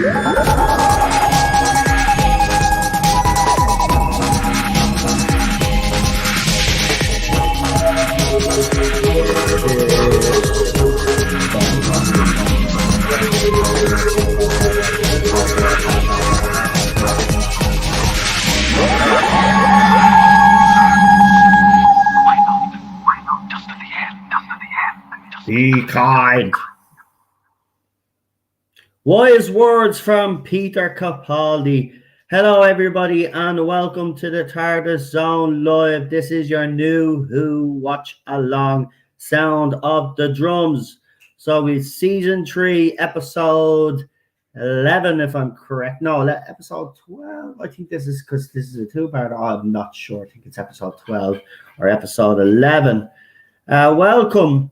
Be kind. Wise words from Peter Capaldi. Hello, everybody, and welcome to the TARDIS Zone Live. This is your new Who Watch Along Sound of the Drums. So it's season 3, episode 11, if I'm correct. No, episode 12. I think this is because this is a two-part. I'm not sure. I think it's episode 12 or episode 11. Welcome.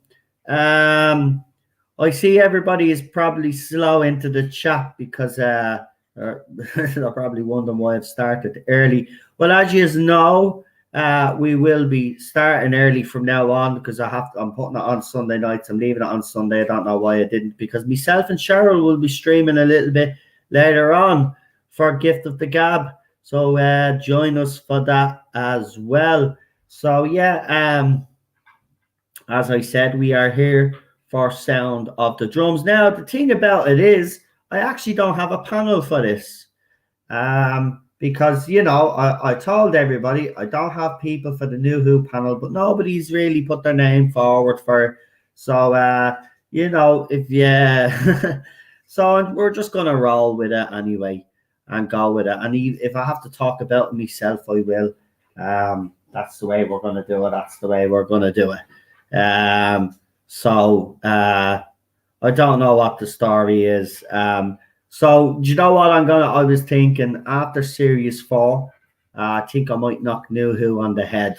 I see everybody is probably slow into the chat because they're probably wondering why I've started early. Well, as you know, we will be starting early from now on because I'm putting it on Sunday nights. I'm leaving it on Sunday. I don't know why I didn't, because myself and Cheryl will be streaming a little bit later on for Gift of the Gab. So join us for that as well. So yeah, as I said, we are here for Sound of the Drums. Now, the thing about it is, I actually don't have a panel for this. Because, you know, I told everybody I don't have people for the New Who panel, but nobody's really put their name forward for it. So, you know, so we're just going to roll with it anyway and go with it. And if I have to talk about it myself, I will. That's the way we're going to do it. That's the way we're going to do it. So I don't know what the story is. So do you know what I was thinking after series 4, I think I might knock New Who on the head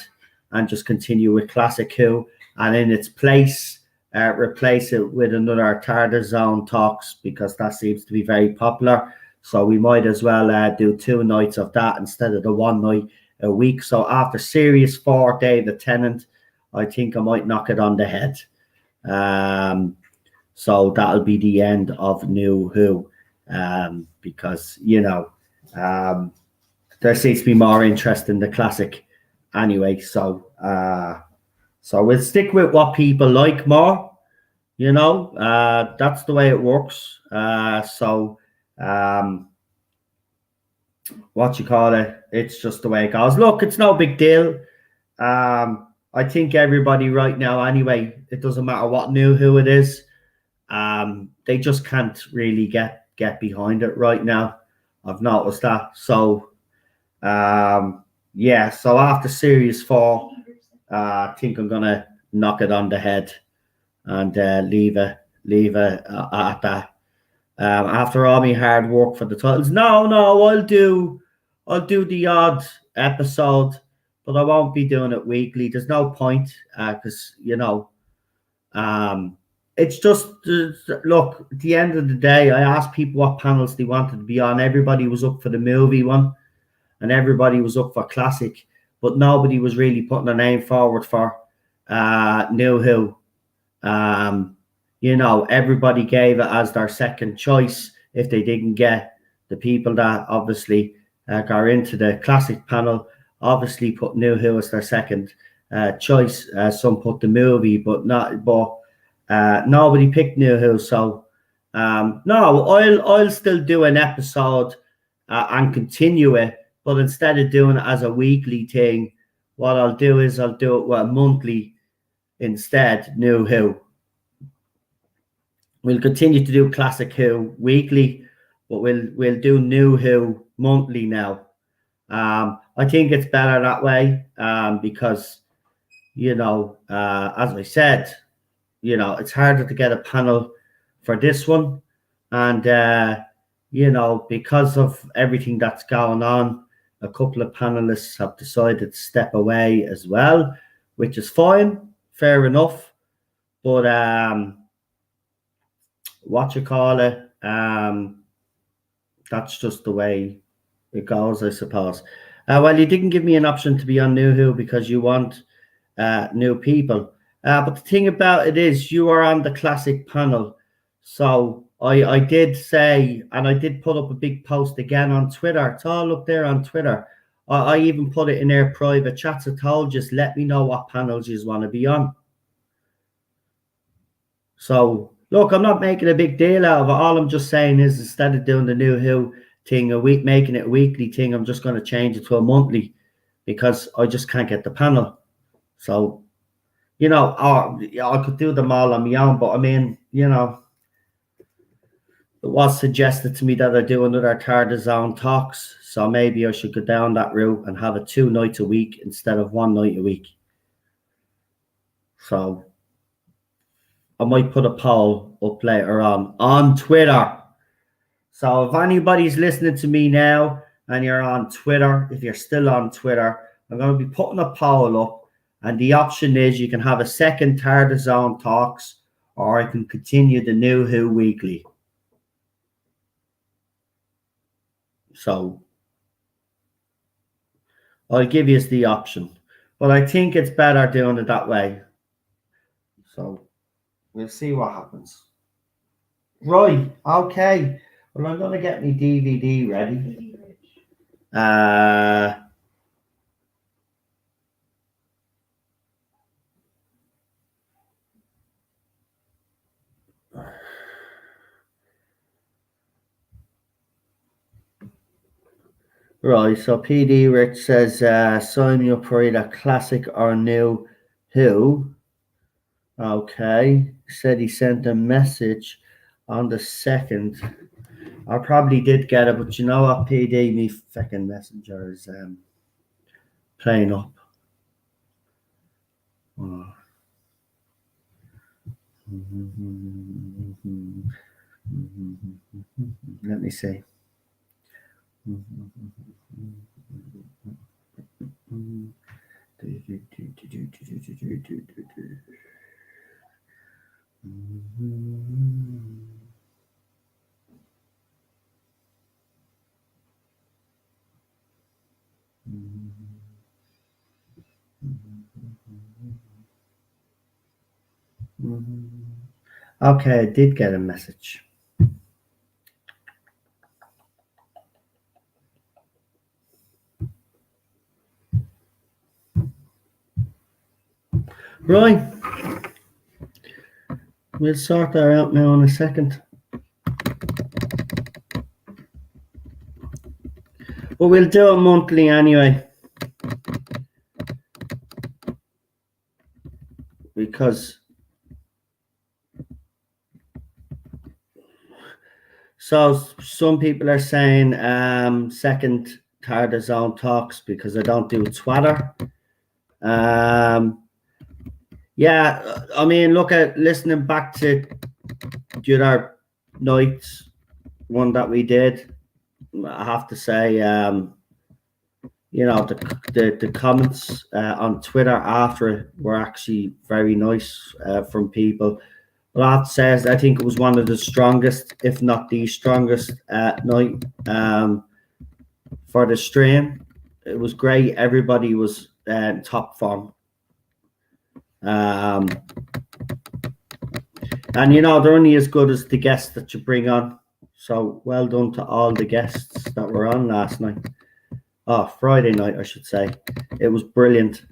and just continue with Classic Who, and in its place replace it with another TARDIS Zone Talks, because that seems to be very popular. So we might as well do 2 nights of that instead of the 1 night a week. So after series 4, Day the Tenant, I think I might knock it on the head. So that'll be the end of New Who, because, you know, there seems to be more interest in the classic anyway. So we'll stick with what people like more, you know. That's the way it works. What you call it? It's just the way it goes. Look, it's no big deal. I think everybody right now, anyway, it doesn't matter what New Who it is. They just can't really get behind it right now. I've noticed that. So, yeah. So after series 4, I think I'm gonna knock it on the head and leave it at that. After all my hard work for the titles, no, I'll do the odd episode, but I won't be doing it weekly. There's no point, because, you know, it's just, look, at the end of the day, I asked people what panels they wanted to be on. Everybody was up for the movie one, and everybody was up for classic, but nobody was really putting their name forward for New Who. You know, everybody gave it as their second choice if they didn't get the people that obviously got into the classic panel. Obviously put New Who as their second choice. Some put the movie, but nobody picked New Who. So no, I'll still do an episode and continue it, but instead of doing it as a weekly thing, what I'll do is I'll do it with a monthly instead. New Who. We'll continue to do Classic Who weekly, but we'll do New Who monthly now. I think it's better that way, because, you know, as I said, you know, it's harder to get a panel for this one. And, you know, because of everything that's going on, a couple of panelists have decided to step away as well, which is fine, fair enough. But what you call it, that's just the way it goes, I suppose. Well, you didn't give me an option to be on New Who because you want new people. But the thing about it is, you are on the classic panel. So I did say, and I did put up a big post again on Twitter. It's all up there on Twitter. I even put it in their private chats. I told just let me know what panels you want to be on. So look, I'm not making a big deal out of it. All I'm just saying is instead of doing the New Who thing a week, making it a weekly thing, I'm just going to change it to a monthly because I just can't get the panel. So, you know, I could do them all on my own, but I mean, you know, it was suggested to me that I do another Tarda Zone talks, so maybe I should go down that route and have it 2 nights a week instead of 1 night a week. So I might put a poll up later on Twitter. So if anybody's listening to me now and you're on Twitter, if you're still on Twitter, I'm going to be putting a poll up, and the option is you can have a second Tarda Zone talks, or I can continue the New Who weekly. So I'll give you the option, but I think it's better doing it that way. So we'll see what happens. Right, okay. Well, I'm going to get my DVD ready. Right, so PD Rich says, sign me up for either classic or New Who. Okay, said he sent a message on the 2nd. I probably did get it, but you know what, PD, me fucking messenger is playing up. Oh. Let me see. Okay, I did get a message. Right. We'll sort that out now in a second. But we'll do it monthly anyway. Because so some people are saying second Tarda Zone talks because I don't do Twitter. Yeah, I mean, look at listening back to the other nights one that we did. I have to say, you know, the comments on Twitter after it were actually very nice from people. Lad says I think it was one of the strongest, if not the strongest, night for the stream. It was great. Everybody was top form. And you know, they're only as good as the guests that you bring on. So well done to all the guests that were on last night. Oh, Friday night, I should say. It was brilliant.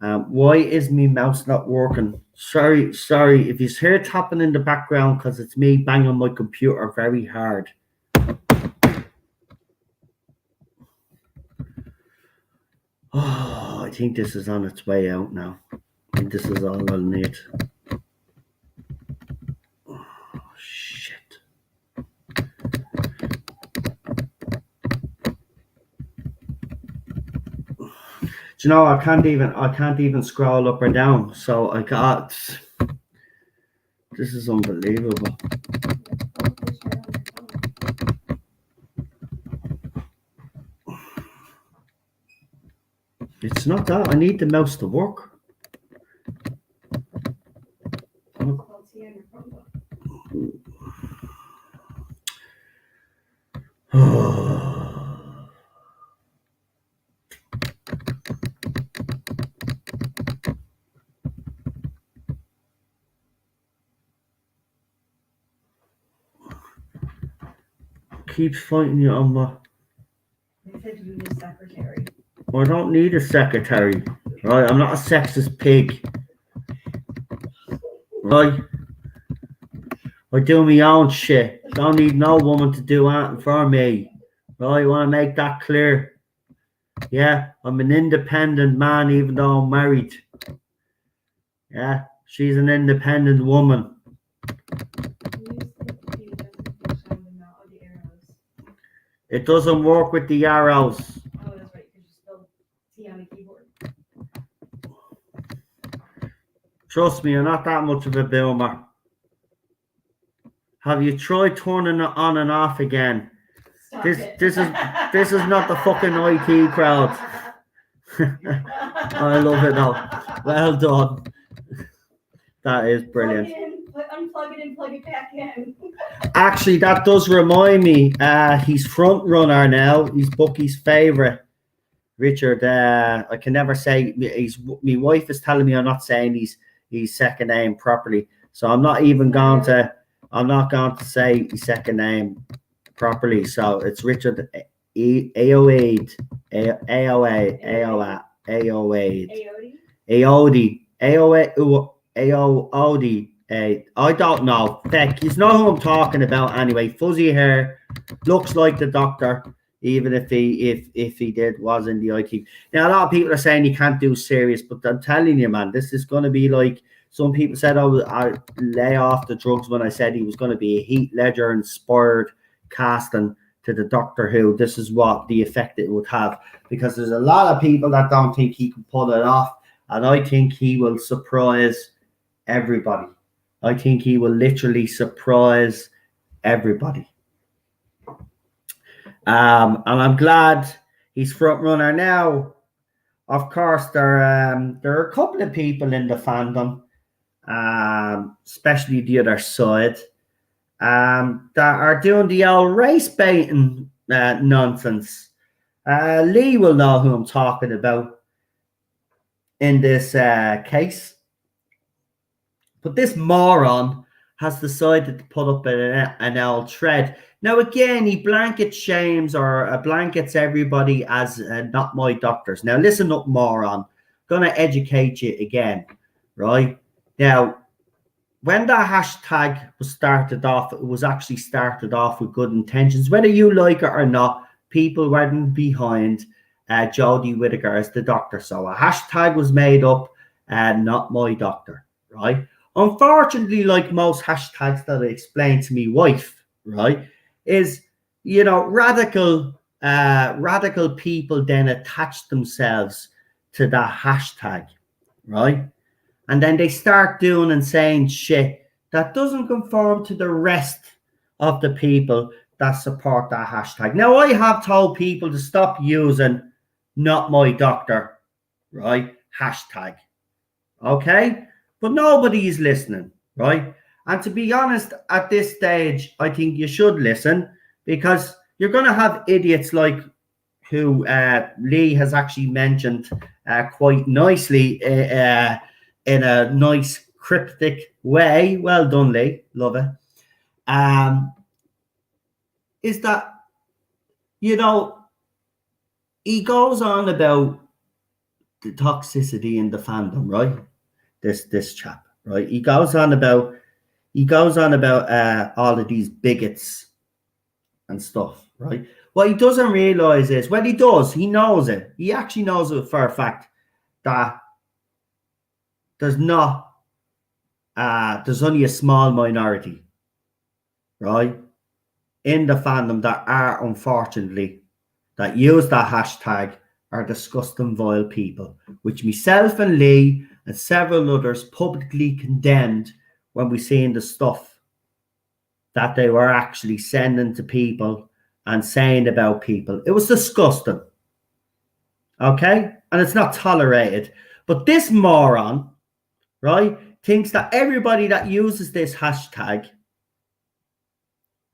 Why is me mouse not working? Sorry. If you hear tapping in the background, because it's me banging my computer very hard. Oh, I think this is on its way out now. I think this is all I'll need. Oh, shit. Do you know, I can't even scroll up or down. So I got, this is unbelievable. It's not that. I need the mouse to work. keeps fighting you on my... They said you need a secretary. I don't need a secretary. Right? I'm not a sexist pig. Right? I do my own shit. Don't need no woman to do anything for me. Right? I want to make that clear. Yeah, I'm an independent man even though I'm married. Yeah, she's an independent woman. It doesn't work with the arrows. Oh, that's right, because you spelled T on the keyboard. Trust me, I'm not that much of a boomer. Have you tried turning it on and off again? This is not the fucking IT crowd. I love it though. Well done. That is brilliant. Unplug it and plug it back in. Actually, that does remind me. He's front runner now. He's Bucky's favorite. Richard. I can never say. My wife is telling me I'm not saying his second name properly, so I'm not even going to. I'm not going to say his second name properly. So it's Richard Aoade. I don't know. Feck, you know who I'm talking about anyway. Fuzzy hair, looks like the doctor, even if he was in the IT. Now a lot of people are saying he can't do serious, but I'm telling you, man, this is gonna be like some people said I lay off the drugs when I said he was gonna be a Heath Ledger inspired casting to the Doctor Who. This is what the effect it would have, because there's a lot of people that don't think he can pull it off, and I think he will surprise everybody. I think he will literally surprise everybody. And I'm glad he's front runner now. Of course, there are a couple of people in the fandom, especially the other side, that are doing the old race baiting nonsense. Lee will know who I'm talking about in this case. But this moron has decided to put up an old thread. Now, again, he blanket shames or blankets everybody as not my doctors. Now, listen up, moron. Going to educate you again, right? Now, when that hashtag was started off, it was actually started off with good intentions. Whether you like it or not, people weren't behind Jodie Whittaker as the doctor. So a hashtag was made up, not my doctor, right? Unfortunately, like most hashtags that I explained to me wife, right, is, you know, radical people then attach themselves to that hashtag, right? And then they start doing and saying shit that doesn't conform to the rest of the people that support that hashtag. Now, I have told people to stop using not my doctor, right, hashtag, okay? But nobody is listening, right? And to be honest, at this stage, I think you should listen, because you're going to have idiots like who Lee has actually mentioned quite nicely in a nice cryptic way. Well done, Lee. Love it. Is that, you know, he goes on about the toxicity in the fandom, right? This chap, right? He goes on about all of these bigots and stuff, right? What he doesn't realize is, well, he does. He knows it. He actually knows it for a fact that there's only a small minority, right, in the fandom that are, unfortunately, that use that hashtag are disgusting, vile people, which myself and Lee and several others publicly condemned when we seen the stuff that they were actually sending to people and saying about people. It was disgusting. Okay? And it's not tolerated. But this moron, right, thinks that everybody that uses this hashtag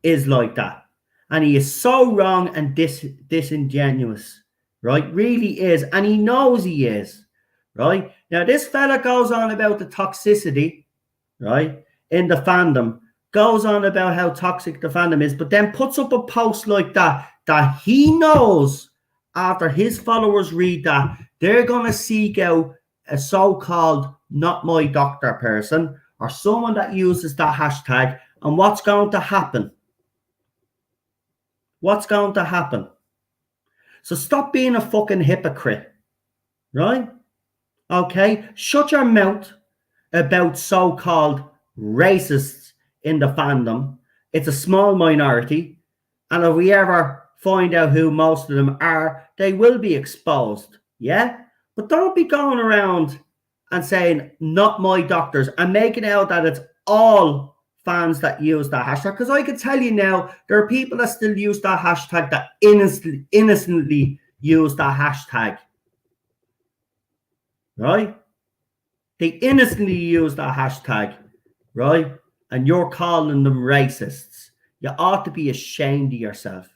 is like that. And he is so wrong and disingenuous, right? Really is. And he knows he is, right? Now, this fella goes on about the toxicity, right, in the fandom goes on about how toxic the fandom is, but then puts up a post like that he knows after his followers read that, they're going to seek out a so-called not my doctor person or someone that uses that hashtag. And what's going to happen? What's going to happen? So stop being a fucking hypocrite, right? Okay? Shut your mouth about so-called racists in the fandom. It's a small minority. And if we ever find out who most of them are, they will be exposed. Yeah? But don't be going around and saying, not my doctors, and making out that it's all fans that use that hashtag. Because I can tell you now, there are people that still use that hashtag that innocently use that hashtag. Right? They innocently use that hashtag. Right? And you're calling them racists. You ought to be ashamed of yourself.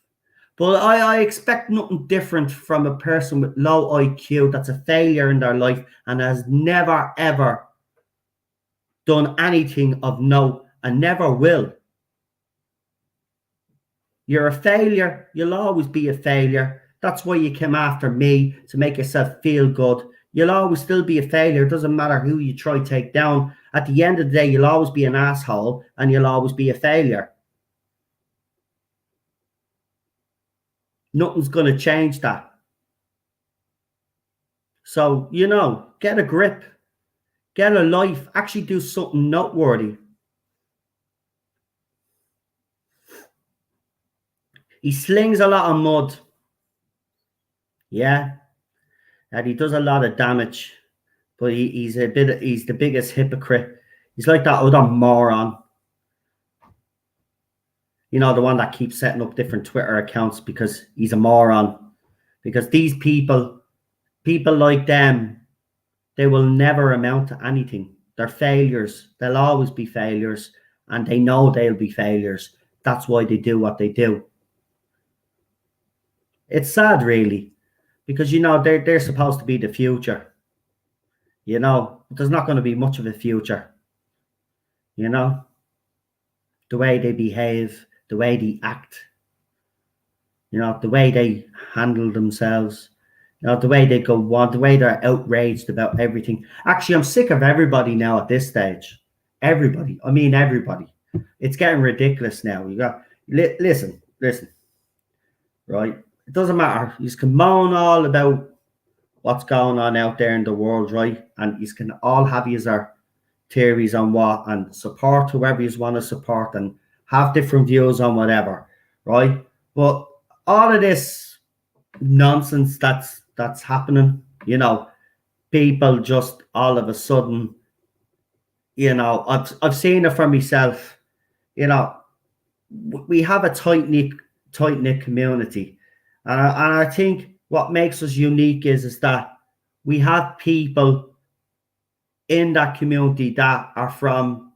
But I expect nothing different from a person with low IQ that's a failure in their life and has never, ever done anything of note and never will. You're a failure. You'll always be a failure. That's why you came after me, to make yourself feel good. You'll always still be a failure. It doesn't matter who you try to take down. At the end of the day, you'll always be an asshole and you'll always be a failure. Nothing's going to change that. So, you know, get a grip. Get a life. Actually do something noteworthy. He slings a lot of mud. Yeah. And he does a lot of damage. But he's the biggest hypocrite. He's like that other moron. You know, the one that keeps setting up different Twitter accounts because he's a moron. Because these people like them, they will never amount to anything. They're failures. They'll always be failures. And they know they'll be failures. That's why they do what they do. It's sad, really. Because, you know, they're supposed to be the future. You know, there's not going to be much of a future. You know? The way they behave, the way they act, you know, the way they handle themselves, you know, the way they go on, the way they're outraged about everything. Actually, I'm sick of everybody now at this stage. Everybody. I mean, everybody. It's getting ridiculous now. You got, listen, right? It doesn't matter. You can moan all about what's going on out there in the world, right? And you can all have your theories on what and support whoever you want to support and have different views on whatever, right? But all of this nonsense that's happening, you know, people just all of a sudden, you know, I've seen it for myself. You know, we have a tight knit community, and I think what makes us unique is that we have people in that community that are from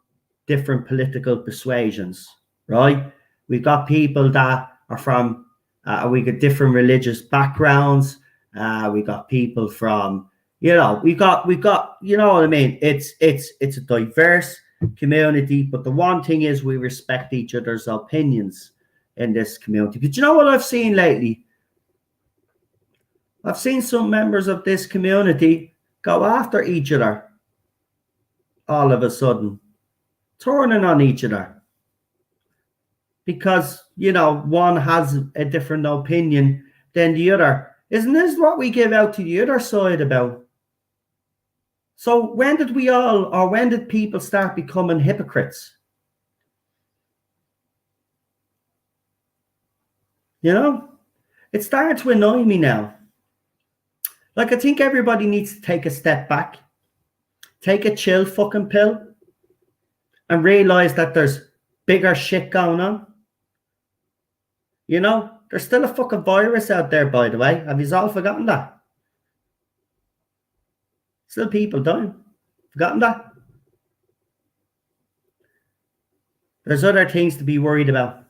different political persuasions, right? We've got people that are from, we got different religious backgrounds. We got people from, you know, we got, you know what I mean? It's a diverse community, but the one thing is we respect each other's opinions in this community. But you know what I've seen lately? I've seen some members of this community go after each other all of a sudden, turning on each other because, you know, one has a different opinion than the other. Isn't this what we give out to the other side about? So when did people start becoming hypocrites? You know, it's starting to annoy me now. Like, I think everybody needs to take a step back, take a chill fucking pill, and realize that there's bigger shit going on. You know, there's still a fucking virus out there, by the way. Have you all forgotten that? Still people dying. Forgotten that? There's other things to be worried about.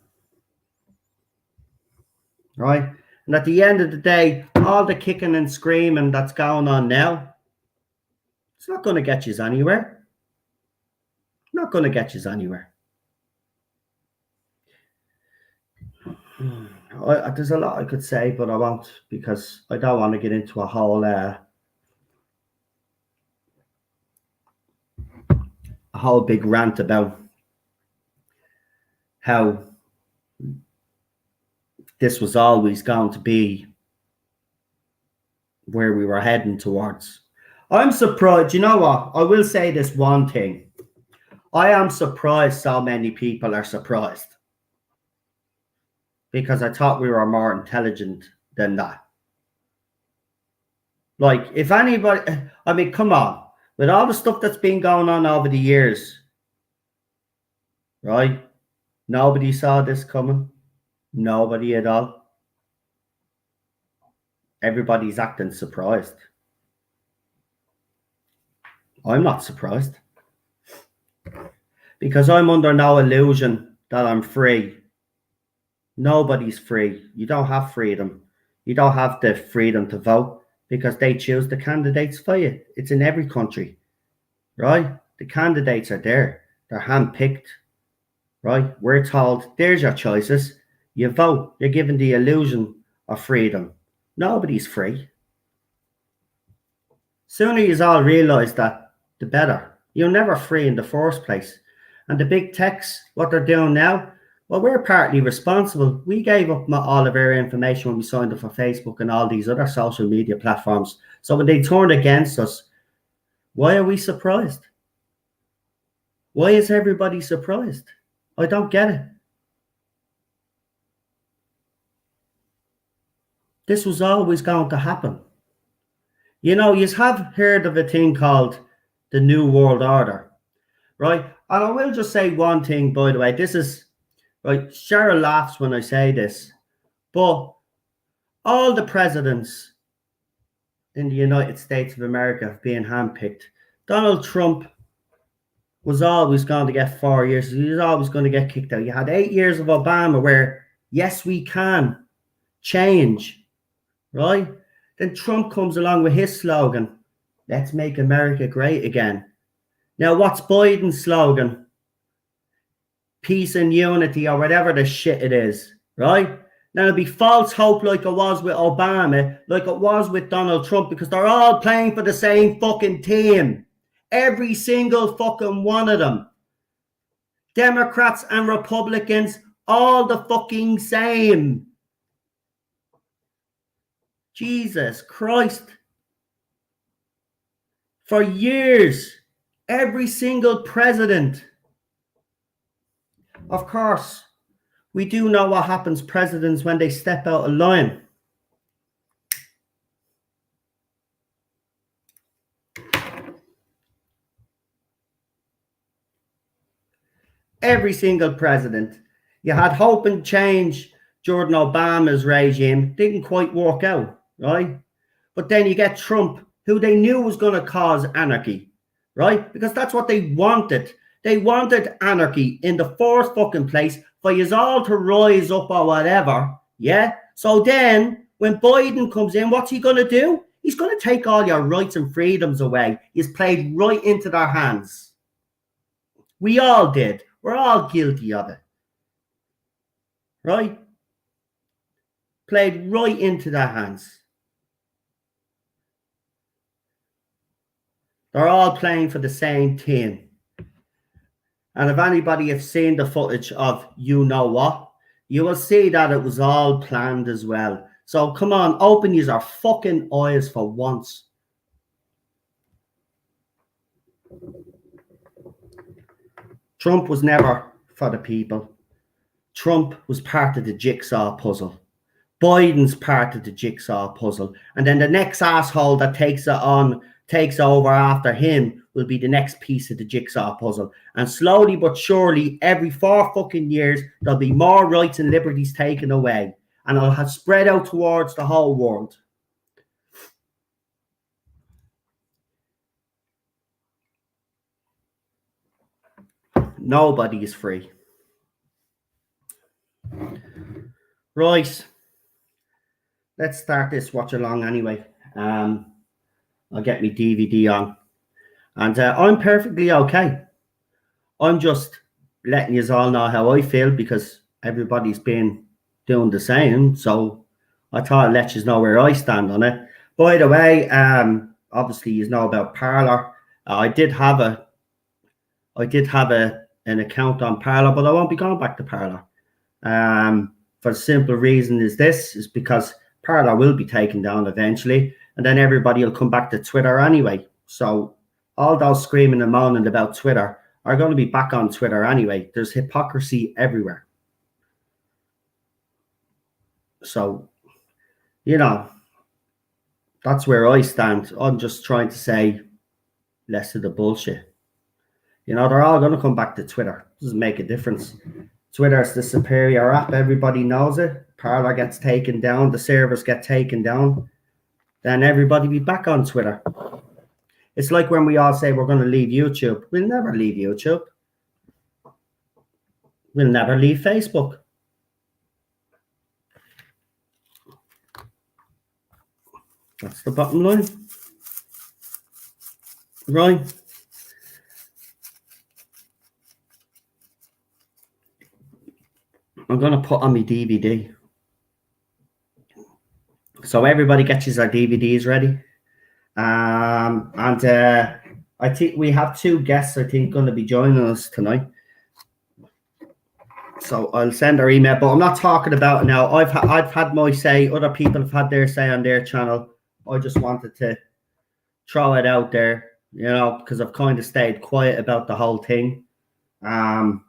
Right? And at the end of the day, all the kicking and screaming that's going on now, it's not going to get you anywhere. Not going to get you anywhere. There's a lot I could say, but I won't, because I don't want to get into a whole big rant about how this was always going to be where we were heading towards. I'm surprised. You know what? I will say this one thing. I am surprised so many people are surprised, because I thought we were more intelligent than that. Like, if anybody, I mean, come on, with all the stuff that's been going on over the years, right? Nobody saw this coming. Nobody at all. Everybody's acting surprised. I'm not surprised, because I'm under no illusion that I'm free. Nobody's free. You don't have freedom. You don't have the freedom to vote, because they choose the candidates for you. It's in every country, right? The candidates are there. They're handpicked, right? We're told, there's your choices. You vote. You're given the illusion of freedom. Nobody's free. Sooner you all realise that, the better. You're never free in the first place. And the big techs, what they're doing now, well, we're partly responsible. We gave up all of our information when we signed up for Facebook and all these other social media platforms. So when they turned against us, why are we surprised? Why is everybody surprised? I don't get it. This was always going to happen. You know, you have heard of a thing called the New World Order, right? And I will just say one thing, by the way. This is, right, Cheryl laughs when I say this, but all the presidents in the United States of America have been handpicked. Donald Trump was always going to get 4 years. He was always going to get kicked out. You had 8 years of Obama where, yes, we can change, right? Then Trump comes along with his slogan, let's make America great again. Now, what's Biden's slogan? Peace and unity, or whatever the shit it is, right? Now, it'll be false hope like it was with Obama, like it was with Donald Trump, because they're all playing for the same fucking team. Every single fucking one of them. Democrats and Republicans, all the fucking same. Jesus Christ. For years, every single president. Of course, we do know what happens presidents when they step out of line. Every single president. You had hope and change during Obama's regime. Didn't quite work out, right? But then you get Trump, who they knew was going to cause anarchy, right? Because that's what they wanted. They wanted anarchy in the first fucking place for you all to rise up or whatever, yeah? So then, when Biden comes in, what's he going to do? He's going to take all your rights and freedoms away. He's played right into their hands. We all did. We're all guilty of it. Right? Played right into their hands. They're all playing for the same team. And if anybody has seen the footage of You Know What, you will see that it was all planned as well. So come on, open your fucking eyes for once. Trump was never for the people. Trump was part of the jigsaw puzzle. Biden's part of the jigsaw puzzle. And then the next asshole that takes over after him will be the next piece of the jigsaw puzzle. And slowly but surely, every 4 fucking years, there'll be more rights and liberties taken away. And it'll have spread out towards the whole world. Nobody is free. Right. Let's start this watch along anyway. I'll get my DVD on. And I'm perfectly okay. I'm just letting you all know how I feel, because everybody's been doing the same. So I thought I'd let you know where I stand on it. By the way, obviously you know about Parler. I did have an account on Parler, but I won't be going back to Parler. For the simple reason is because Parler will be taken down eventually, and then everybody will come back to Twitter anyway. So all those screaming and moaning about Twitter are going to be back on Twitter anyway. There's hypocrisy everywhere. So, that's where I stand. I'm just trying to say less of the bullshit. They're all going to come back to Twitter. Doesn't make a difference. Twitter is the superior app. Everybody knows it. Parler gets taken down. The servers get taken down. Then everybody be back on Twitter. It's like when we all say we're going to leave YouTube. We'll never leave YouTube. We'll never leave Facebook. That's the bottom line. Right. I'm going to put on my DVD. So everybody gets their DVDs ready. And I think we have 2 guests, going to be joining us tonight. So I'll send our email, but I'm not talking about it now. I've had my say. Other people have had their say on their channel. I just wanted to throw it out there, because I've kind of stayed quiet about the whole thing. And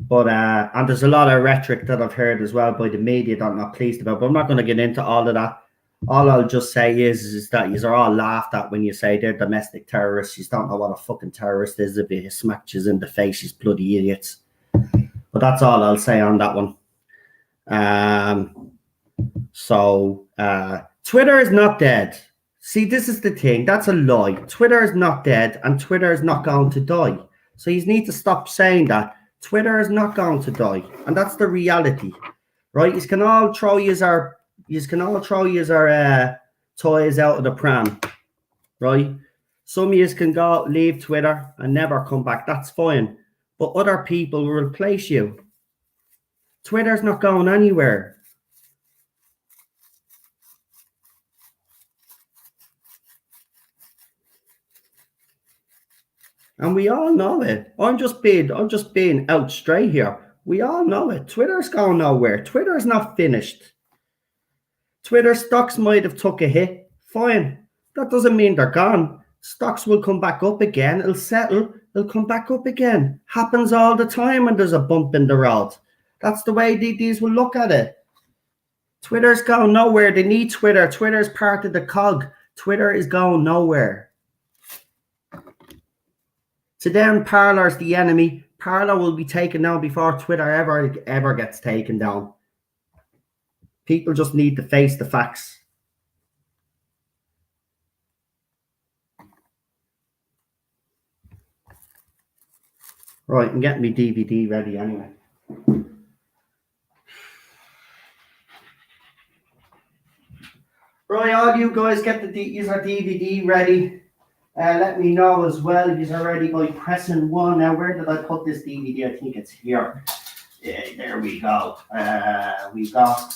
there's a lot of rhetoric that I've heard as well by the media that I'm not pleased about, but I'm not going to get into all of that. All I'll just say is that you are all laughed at when you say they're domestic terrorists. You don't know what a fucking terrorist is. If you smack you in the face, you bloody idiots. But that's all I'll say on that one. Twitter is not dead. See, this is the thing. That's a lie. Twitter is not dead, and Twitter is not going to die. So you need to stop saying that. Twitter is not going to die, and that's the reality, right? You can all throw our toys out of the pram, right? Some of you can go leave Twitter and never come back. That's fine, but other people will replace you. Twitter's not going anywhere. And we all know it. I'm just being out straight here. We all know it. Twitter's going nowhere. Twitter's not finished. Twitter stocks might have took a hit. Fine. That doesn't mean they're gone. Stocks will come back up again. It'll settle. It'll come back up again. Happens all the time when there's a bump in the road. That's the way these will look at it. Twitter's going nowhere. They need Twitter. Twitter's part of the cog. Twitter is going nowhere. To them, Parler's the enemy. Parler will be taken down before Twitter ever gets taken down. People just need to face the facts. Right, I'm getting my DVD ready anyway. Right, all you guys get use our DVD ready. Let me know as well if you're ready by pressing 1. Now, where did I put this DVD? I think it's here. Yeah, there we go. We got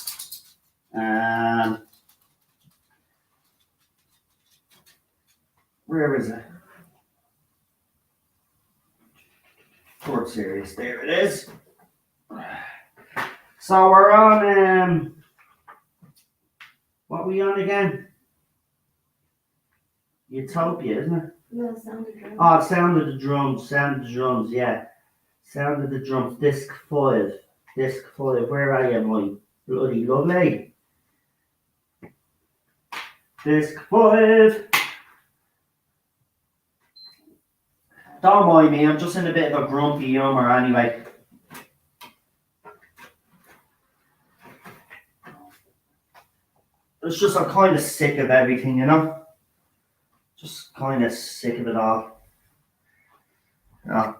where is it? World Series. There it is. So we're on what are we on again? Utopia, isn't it? No, Sound of Drums. Oh, Sound of the Drums. Sound of the Drums, yeah. Sound of the Drums, disc 5. Disc 5. Where are you, my bloody lovely? Disc 5. Don't mind me, I'm just in a bit of a grumpy humour anyway. It's just I'm kind of sick of everything, Just kind of sick of it all.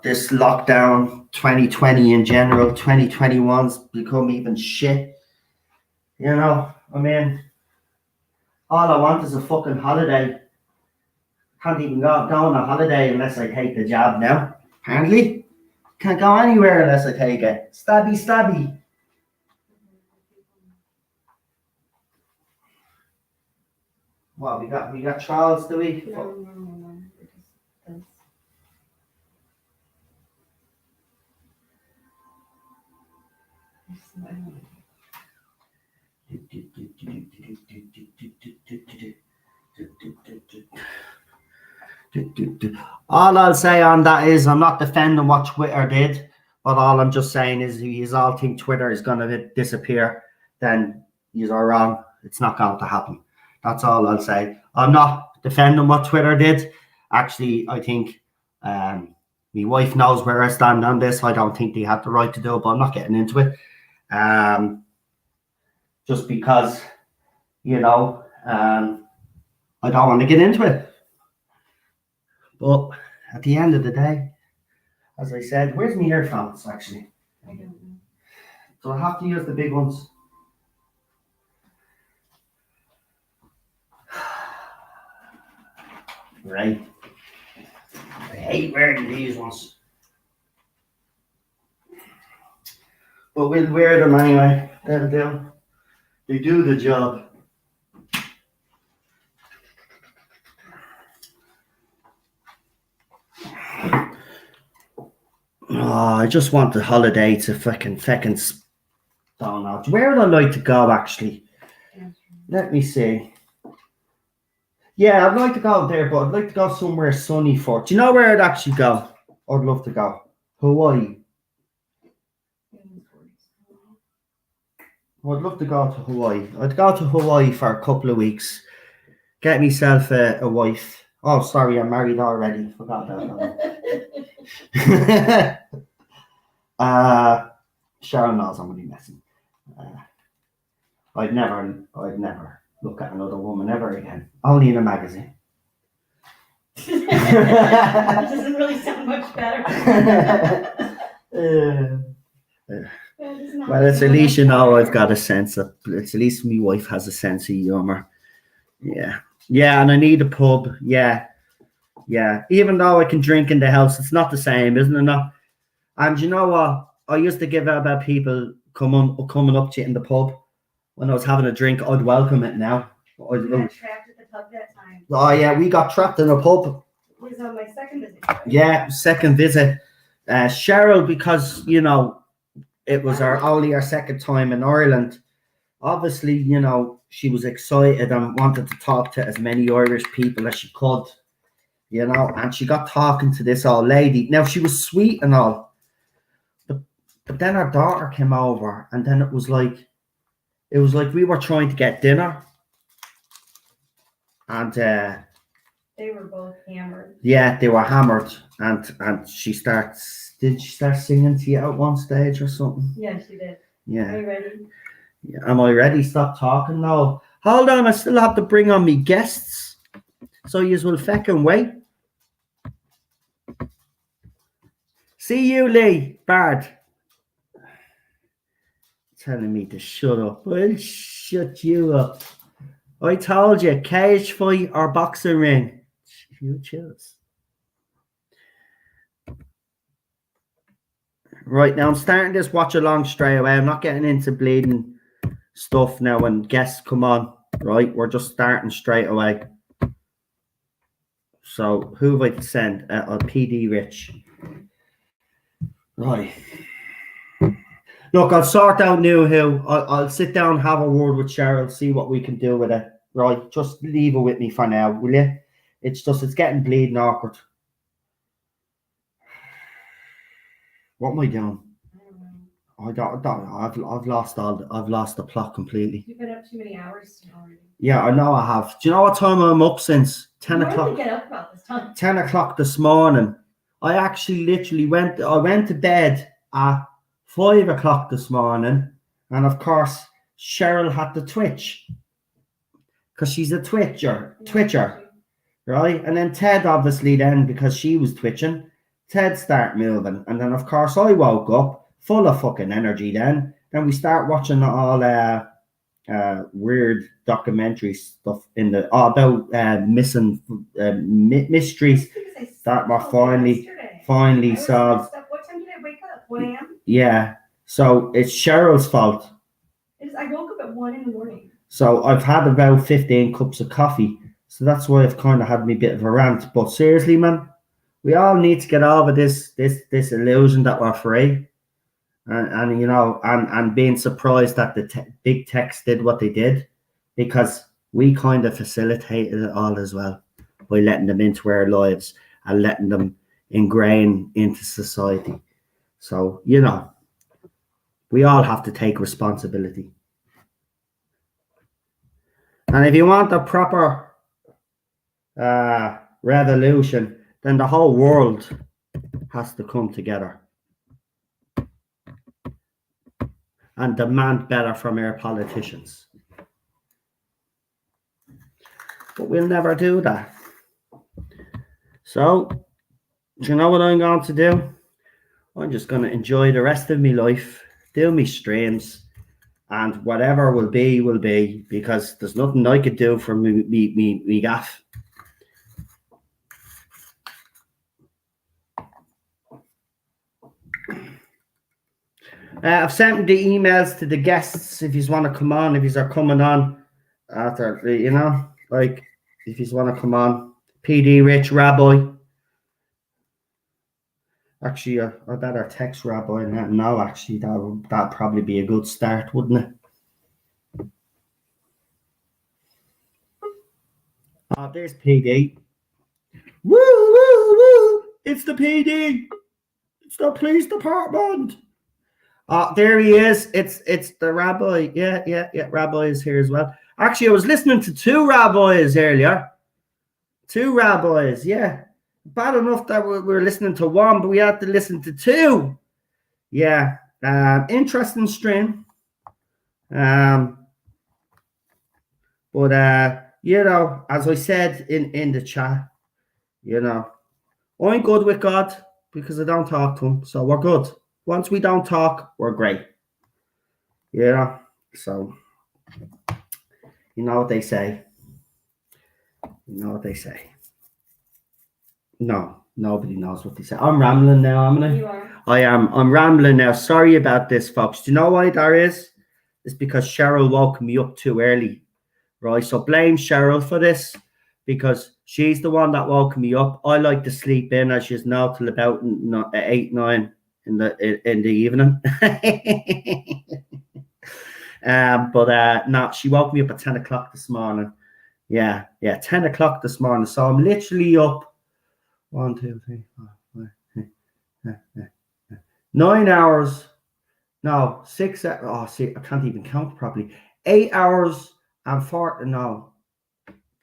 This lockdown, 2020 in general, 2021's become even shit. I mean, all I want is a fucking holiday. Can't even go on a holiday unless I take the job now. Apparently, can't go anywhere unless I take it. Stabby, stabby. Well, we got trials, do we? No. It just does. I don't know. All I'll say on that is I'm not defending what Twitter did, but all I'm just saying is if you all think Twitter is going to disappear, then you are wrong. It's not going to happen. That's all I'll say. I'm not defending what Twitter did. Actually, I think my wife knows where I stand on this. I don't think they had the right to do it, but I'm not getting into it. Just because, I don't want to get into it. But at the end of the day, as I said, where's my earphones actually? I don't know. So I have to use the big ones. Right. I hate wearing these ones. But we'll wear them anyway. They'll do. They do the job. Oh, I just want the holiday to fucking don't know. Where would I like to go actually? Let me see. Yeah, I'd like to go there, but I'd like to go somewhere sunny for. Do you know where I'd actually go? I'd love to go. Hawaii. I'd love to go to Hawaii. I'd go to Hawaii for a couple of weeks. Get myself a wife. Oh, sorry, I'm married already. Forgot about that. Sharon knows I'm only messing. I'd never look at another woman ever again. Only in a magazine. That doesn't really sound much better. Well, it's at least I've got a sense of. It's at least my wife has a sense of humor. Yeah, and I need a pub. Yeah. Even though I can drink in the house, it's not the same, isn't it? Not? And you know what? I used to give out about people coming up to you in the pub when I was having a drink. I'd welcome it now. We got trapped at the pub that time. Oh yeah, we got trapped in a pub. It was on my second visit. Yeah, second visit. Cheryl, because it was only our second time in Ireland. Obviously, she was excited and wanted to talk to as many Irish people as she could. And she got talking to this old lady. Now she was sweet and all, but then her daughter came over, and then it was like we were trying to get dinner, and they were both hammered. Yeah, they were hammered, and did she start singing to you at one stage or something? Yeah, she did. Yeah. Are you ready? Yeah. Am I ready? Stop talking now. Hold on, I still have to bring on me guests. So you will feckin' wait. See you, Lee. Bard. Telling me to shut up. I'll shut you up. I told you, cage fight or boxing ring. You choose. Right, now I'm starting this watch along straight away. I'm not getting into bleeding stuff now when guests come on. Right, we're just starting straight away. So who have I to send? A PD Rich. Right. Look, I'll sort out new who. I'll sit down, have a word with Cheryl, see what we can do with it. Right, just leave it with me for now, will you? It's getting bleeding awkward. What am I doing? I don't I've lost the plot completely. You've been up too many hours already. Yeah, I know I have. Do you know what time I'm up since? 10 o'clock. What did you get up about this time? 10 o'clock this morning. I actually literally went to bed at 5 o'clock this morning, and of course Cheryl had to twitch because she's a twitcher, right? And then Ted obviously then, because she was twitching, Ted start moving, and then of course I woke up full of fucking energy. Then we start watching all weird documentary stuff about missing mysteries that were finally solved. What time did I wake up? 1 a.m. Yeah, so it's Cheryl's fault. I woke up at 1 in the morning. So I've had about 15 cups of coffee, So that's why I've kind of had me bit of a rant. But seriously, man, we all need to get over this illusion that we're free. And you know, and being surprised that the big techs did what they did, because we kind of facilitated it all as well by letting them into our lives and letting them ingrain into society. So, you know, we all have to take responsibility. And if you want a proper revolution, then the whole world has to come together and demand better from our politicians. But we'll never do that. So, do you know what I'm going to do? I'm just going to enjoy the rest of my life, do me streams, and whatever will be, because there's nothing I could do for me gaff. I've sent the emails to the guests if you want to come on, if you are coming on after, you know, like if you want to come on. PD Rich, Rabbi. Actually, I better text Rabbi now. Actually, that'd probably be a good start, wouldn't it? Oh, there's PD. Woo, woo, woo! It's the PD. It's the police department. Oh, there he is. It's the Rabbi. Yeah. Rabbi is here as well. Actually, I was listening to two rabbis earlier. Two rabbis, yeah. Bad enough that we were listening to one, but we had to listen to two. Yeah. Interesting stream. But you know, as I said in the chat, you know, I'm good with God because I don't talk to him, so we're good. Once we don't talk, we're great. Yeah. So you know what they say. You know what they say. No, nobody knows what they say. I'm rambling now, am I? You are. I am. I'm rambling now. Sorry about this, folks. Do you know why that is? It's because Cheryl woke me up too early, right? So blame Cheryl for this, because she's the one that woke me up. I like to sleep in, as you know, till about 8, 9 in the evening. But no, she woke me up at 10 o'clock this morning. Yeah, 10 o'clock this morning. So I'm literally up 1, 2, 3, 4, 5, 9 hours. No, 6. Oh, see, I can't even count properly. 8 hours and 4. No,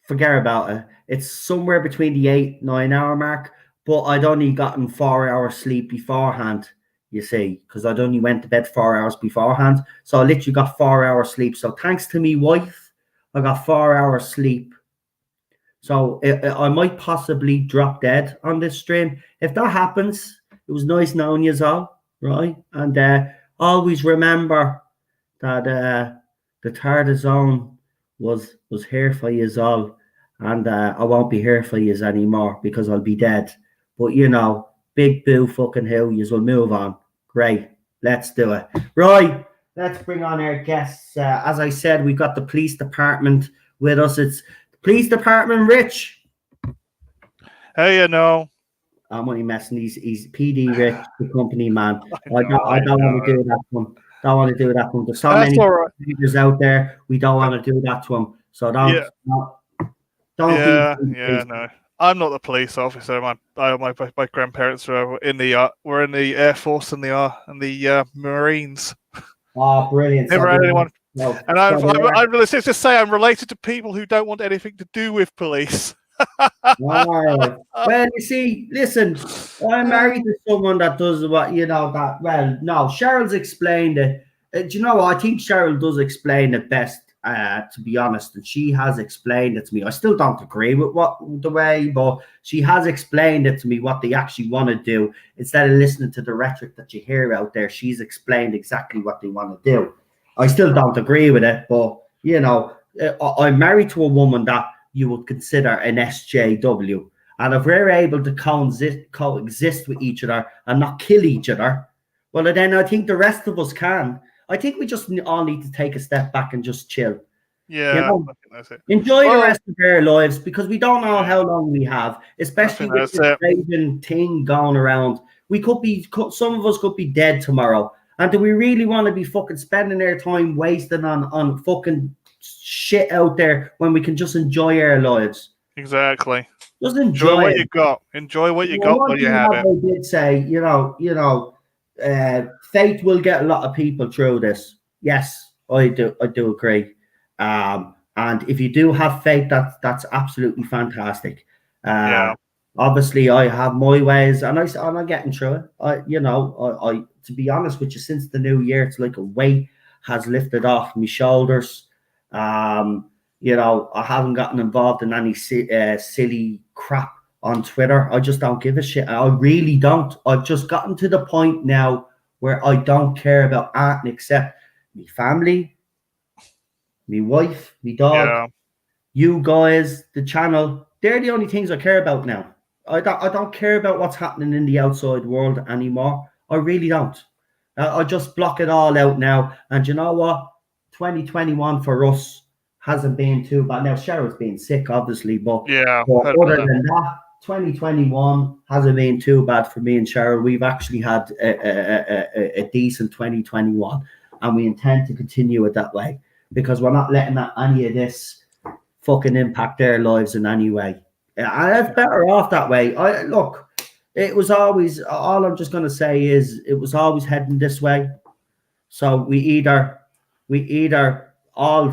forget about it. It's somewhere between the 8-9 hour mark. But I'd only gotten 4 hours sleep beforehand, you see, because I'd only went to bed 4 hours beforehand. So I literally got 4 hours sleep. So thanks to me wife, I got 4 hours sleep. So I might possibly drop dead on this stream. If that happens, it was nice knowing you all, right? And always remember that the third zone was here for you all. And I won't be here for you anymore because I'll be dead. But, you know, big boo fucking who, you will move on. Great. Let's do it. Right. Let's bring on our guests. As I said, we've got the police department with us. It's the police department, Rich. Hey, you know. I'm only messing. He's PD Rich, the company man. I don't want to do that to him. Don't want to do that to him. There's so many leaders out there. We don't want to do that to him. So don't. No. I'm not the police officer. My grandparents were in the Air Force and the Marines. Oh, brilliant! Never had anyone. No, and I'm just to say I'm related to people who don't want anything to do with police. Well, you see, listen, I'm married to someone that does what you know that. Well, no, Cheryl's explained it. Do you know what? I think Cheryl does explain it best. To be honest, and she has explained it to me. I still don't agree with the way, but she has explained it to me what they actually want to do instead of listening to the rhetoric that you hear out there. She's explained exactly what they want to do. I still don't agree with it, but you know, I'm married to a woman that you would consider an SJW, and if we're able to coexist with each other and not kill each other, well, then I think the rest of us can. I think we just all need to take a step back and just chill. Yeah, know, I think that's it. enjoy Well, the rest of our lives because we don't know how long we have, especially with that's this it. raging thing going around. Some of us could be dead tomorrow. And do we really want to be fucking spending our time wasting on fucking shit out there when we can just enjoy our lives? Exactly. Just Enjoy enjoy what it. you got. Enjoy what you Well, got one while you thing have that it. I did say, fate will get a lot of people through this. Yes, I do agree. And if you do have faith, that's absolutely fantastic. Yeah. Obviously, I have my ways, and I'm getting through it. I to be honest with you, since the new year, it's like a weight has lifted off my shoulders. I haven't gotten involved in any silly crap on Twitter. I just don't give a shit. I really don't. I've just gotten to the point now where I don't care about anything except me family, me wife, me dog, Yeah. you guys, the channel. They're the only things I care about now. I don't care about what's happening in the outside world anymore. I really don't. I just block it all out now. And you know what? 2021 for us hasn't been too bad. Now, Cheryl's been sick, obviously, but Yeah. other than that, 2021 hasn't been too bad for me and Cheryl. We've actually had a decent 2021, and we intend to continue it that way because we're not letting any of this fucking impact their lives in any way. And it's better off that way. Look, it was always, all I'm just going to say is it was always heading this way. So we either all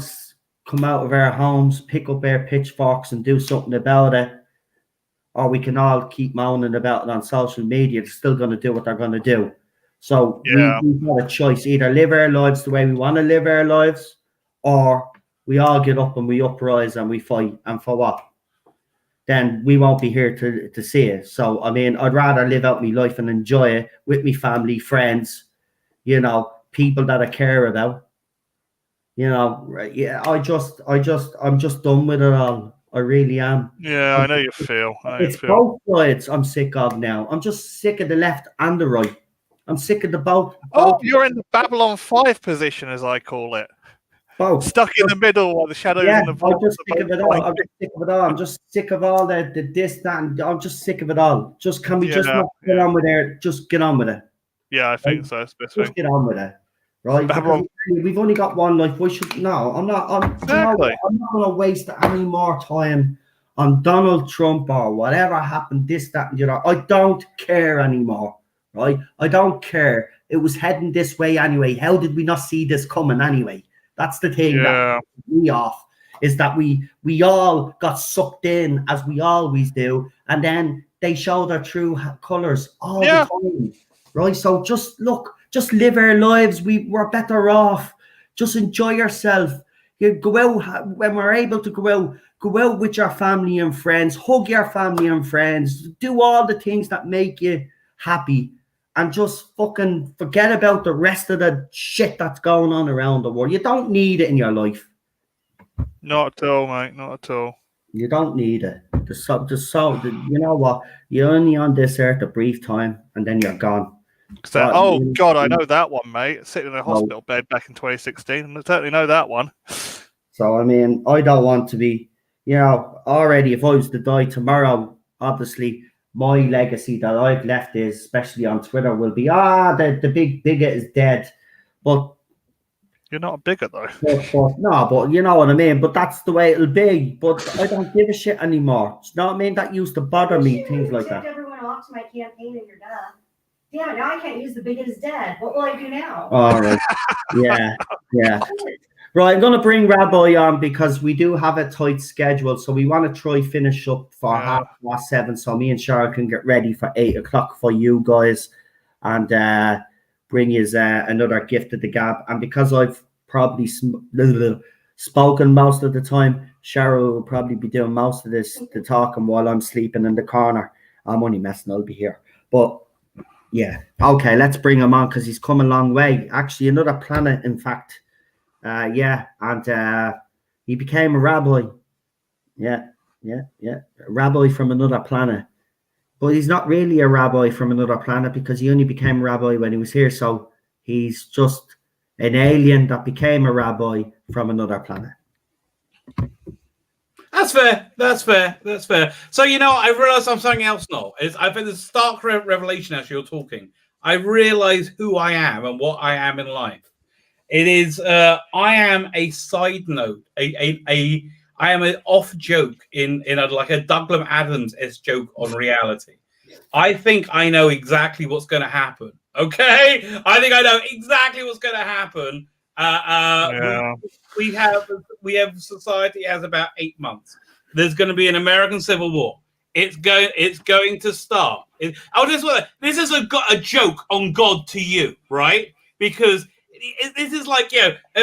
come out of our homes, pick up our pitchforks and do something about it, or we can all keep moaning about it on social media. They're still going to do what they're going to do. So we've got a choice: either live our lives the way we want to live our lives, or we all get up and we uprise and we fight. And for what? Then we won't be here to see it. So, I mean, I'd rather live out my life and enjoy it with me family, friends, people that I care about. Yeah, I'm just done with it all. I really am. Yeah, I know you feel. It's both sides I'm sick of now. I'm just sick of the left and the right. I'm sick of the both. Oh, you're in the Babylon 5 position, as I call it. Both. Stuck in the middle while the shadows and the I'm just sick of it all. I'm just sick of it all. I'm just sick of all the this, that, and I'm just sick of it all. Just can we just not get on with it? Just get on with it. Yeah, I think so. It's best just get on with it. Right? Because we've only got one life. We should I'm not going to waste any more time on Donald Trump or whatever happened, this, that, and the other. I don't care anymore. Right? I don't care. It was heading this way anyway. How did we not see this coming anyway? That's the thing that we off, is that we all got sucked in, as we always do, and then they show their true colors all the time. Right? So just live our lives. We're better off. Just enjoy yourself. You go out when we're able to go out with your family and friends, hug your family and friends, do all the things that make you happy, and just fucking forget about the rest of the shit that's going on around the world. You don't need it in your life. Not at all, mate. Not at all. You don't need it. You know what? You're only on this earth a brief time, and then you're gone. God, I know that one, mate. Sitting in a hospital bed back in 2016, and I totally know that one. So, I mean, I don't want to be, already if I was to die tomorrow, obviously my legacy that I've left is, especially on Twitter, will be, the big bigot is dead. But you're not a bigot, though. But you know what I mean. But that's the way it'll be. But I don't give a shit anymore. You know what I mean? That used to bother me, things like that. Everyone off to my campaign and you're done. Yeah, now I can't use the bigot is dead. What will I do now? All right. Yeah. Right, I'm going to bring Rabbi on because we do have a tight schedule. So we want to try finish up for 7:30. So me and Cheryl can get ready for 8 o'clock for you guys and bring you another gift of the gab. And because I've probably spoken most of the time, Cheryl will probably be doing most of the talking while I'm sleeping in the corner. I'm only messing, I'll be here. But yeah, okay, let's bring him on because he's come a long way. Actually, another planet, in fact. And he became a rabbi. Yeah. A rabbi from another planet. But he's not really a rabbi from another planet because he only became a rabbi when he was here. So he's just an alien that became a rabbi from another planet. That's fair. That's fair. That's fair. So, I realized I'm something else now. I've had this stark revelation as you're talking. I realize who I am and what I am in life. It is, I am a side note, I am an off joke in like a Douglas Adams-esque joke on reality. I think I know exactly what's going to happen. Okay? I think I know exactly what's going to happen. Yeah. We have society has about 8 months. There's going to be an American Civil War. It's going to start. This is a joke on God to you, right? Because this is like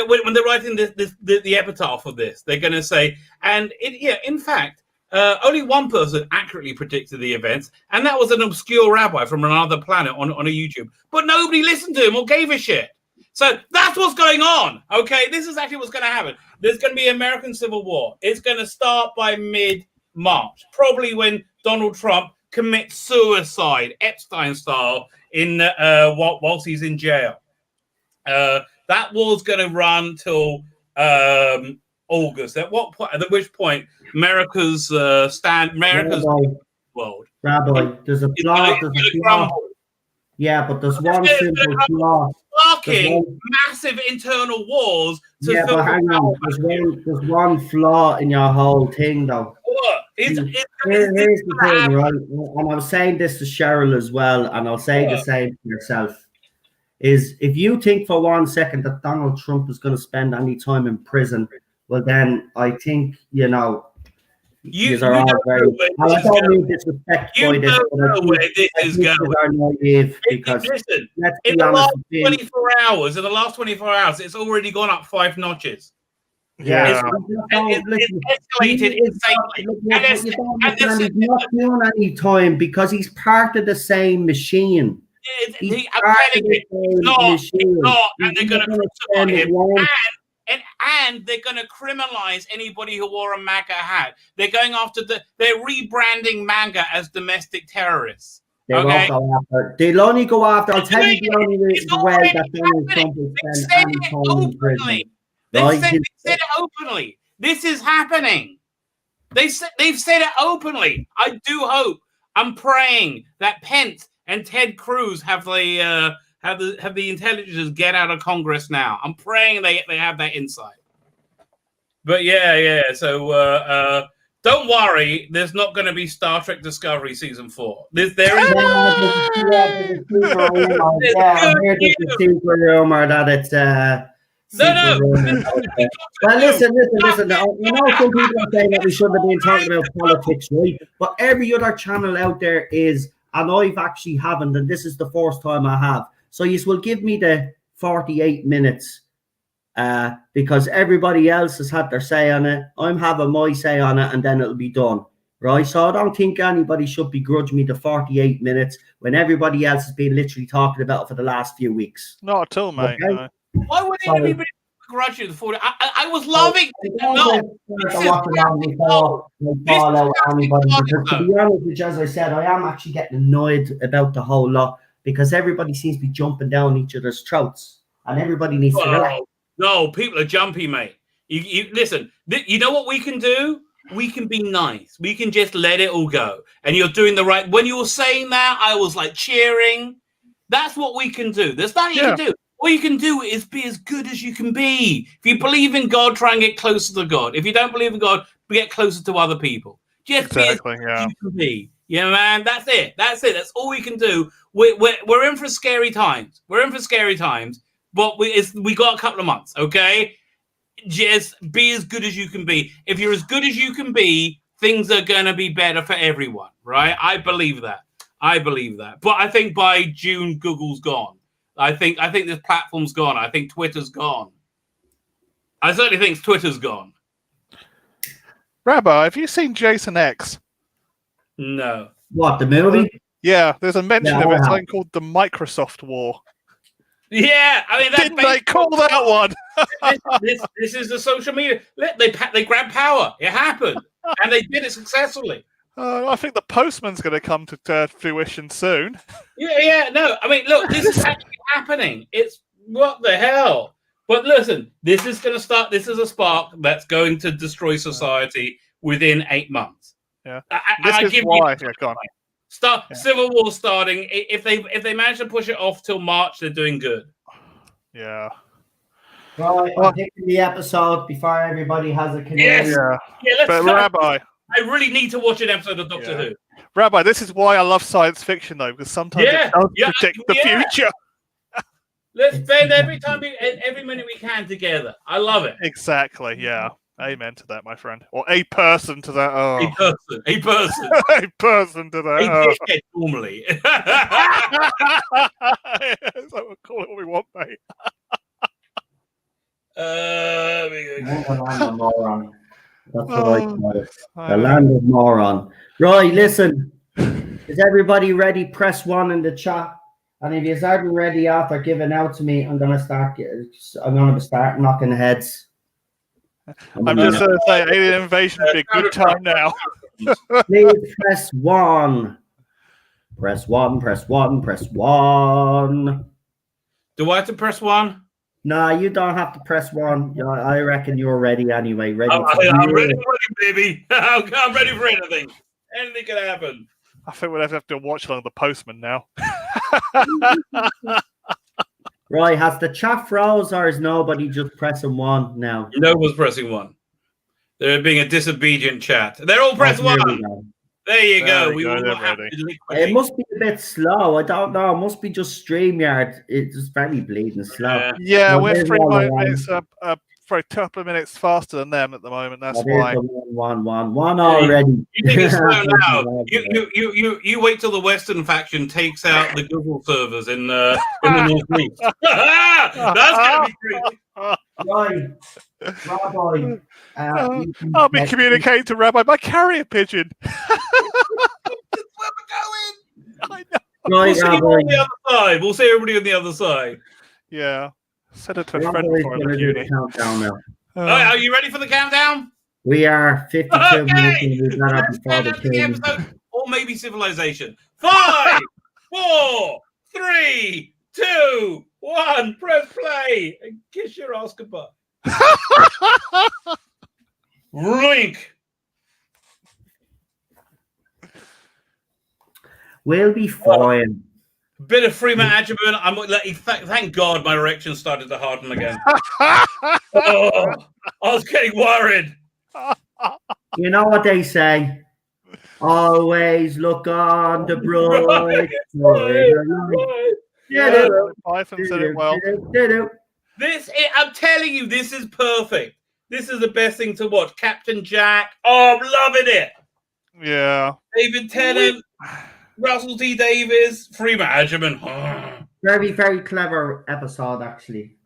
when they're writing the epitaph of this, they're going to say, in fact, only one person accurately predicted the events, and that was an obscure rabbi from another planet on a YouTube. But nobody listened to him or gave a shit. So that's what's going on. Okay, this is actually what's going to happen. There's going to be American Civil War. It's going to start by mid-March, probably when Donald Trump commits suicide, Epstein style, whilst he's in jail. That war's going to run till August. At which point, America's world. Rabbi, there's a flaw. Yeah, but there's one simple flaw. Fucking massive internal wars. But hang on. There's one flaw in your whole thing, though. What? Here's the thing, right? And I'm saying this to Cheryl as well, and I'll say the same to yourself. Is if you think for 1 second that Donald Trump is going to spend any time in prison, well, then I think, you are all very... I don't mean disrespect by this, but where this is going. Because in the last 24 hours, it's already gone up 5 notches. Yeah, it's escalated insanely. He's not doing any time because he's part of the same machine. It's not, and they're going to crucify him. And they're going to criminalize anybody who wore a MAGA hat. They're going after they're rebranding MAGA as domestic terrorists. They'll only go after. I'll tell you the only way that Donald Trump will spend any time in prison. They've said it openly. This is happening. They've said it openly. I do hope. I'm praying that Pence and Ted Cruz have the intelligence get out of Congress now. I'm praying they have that insight. But yeah. So don't worry. There's not going to be Star Trek Discovery season 4. There's a super rumor that it's no. Well, listen. I know some people are saying that we shouldn't have been talking about politics, right? But every other channel out there is, and I've actually haven't, and this is the first time I have. So you will give me the 48 minutes because everybody else has had their say on it. I'm having my say on it, and then it'll be done, right? So I don't think anybody should begrudge me the 48 minutes when everybody else has been literally talking about it for the last few weeks. Not at all, mate. Okay? No. Why would anybody begrudge you the 40? I was loving it. To be honest, which as I said, I am actually getting annoyed about the whole lot because everybody seems to be jumping down each other's throats, and everybody needs to relax. No, people are jumpy, mate. You listen. You know what we can do? We can be nice. We can just let it all go. And you're doing the right. When you were saying that, I was like cheering. That's what we can do. There's nothing you can do. All you can do is be as good as you can be. If you believe in God, try and get closer to God. If you don't believe in God, get closer to other people. Just be as good as you can be. Yeah, man. That's it. That's all we can do. We're in for scary times. But we got a couple of months, okay? Just be as good as you can be. If you're as good as you can be, things are going to be better for everyone, right? I believe that. But I think by June, Google's gone. I think this platform's gone. I think Twitter's gone. I certainly think Twitter's gone. Rabbi, have you seen Jason X? No. What, the movie? Yeah, there's a mention of it, something called the Microsoft War. Yeah, I mean, didn't they call that one? this is the social media. They grabbed power. It happened, and they did it successfully. I think the postman's going to come to fruition soon. Yeah. No, I mean, look, this is actually happening. It's what the hell? But listen, this is going to start. This is a spark that's going to destroy society within 8 months. Yeah. I This is give why. you Yeah, go on. start Yeah. Civil War starting. If they manage to push it off till March, they're doing good. Yeah. Right, Oh. I'm picking the episode before everybody has a connection. Yes. Yeah. Yeah, let's But start. Rabbi, I really need to watch an episode of Doctor Yeah. Who. Rabbi, this is why I love science fiction, though, because sometimes Yeah, it does yeah, predict the yeah. future. Let's spend every minute we can together. I love it. Exactly. Yeah. Amen to that, my friend. Or a person to that. Oh, A person, a person to a that. Oh. dickhead normally. So we'll call it what we want, mate. Land of moron. That's what I call it. I The know. land of moron. Right, listen. Is everybody ready? Press 1 in the chat. And if you aren't ready after giving out to me, I'm gonna start knocking heads. I'm just going to say, alien invasion would be a good time now. Please press 1. Press 1, press 1, press 1. Do I have to press 1? No, you don't have to press 1. Yeah, I reckon you're ready anyway. Ready I'm for ready, baby. I'm ready for anything. Anything can happen. I think we'll have to watch along the postman now. Right, has the chat froze or is nobody just pressing 1 now? No one's pressing 1. They're being a disobedient chat. They're all press Oh, 1. here we go. There you There go. we We go, will they're have ready. to It liquidate. must be a bit slow. I don't know. It must be just StreamYard. It's just very bleeding slow. Yeah. Yeah, Well, we're there's 3 one minutes, for a couple of minutes faster than them at the moment. That's There's why. the 1 already. You think it's slow now? You wait till the Western faction takes out the Google servers in the northeast. That's gonna be crazy. Right, Rabbi. you can I'll be text me. communicating to Rabbi by carrier pigeon. That's where we're going. I know. We'll Right, see you Rabbi. on the other side. We'll see everybody on the other side. Yeah. Send it to a Rabbi friend is before I gonna leave do the uni. countdown now. All right, are you ready for the countdown? We are 52 Okay. minutes and we've got up Let's before count the down to the king. episode, or maybe civilization. 5, 4, 3, 2, 1. Press play and kiss your ass goodbye. Roink. We'll be fine. Bit of Freeman Adjuman. Thank God my erection started to harden again. Oh, I was getting worried. You know what they say? Always look on the bright side. Yeah, Python said it well. I'm telling you, this is perfect. This is the best thing to watch. Captain Jack. Oh, I'm loving it. Yeah. David Tennant, Russell T Davies, Freeman Adjuman. Very, very clever episode, actually.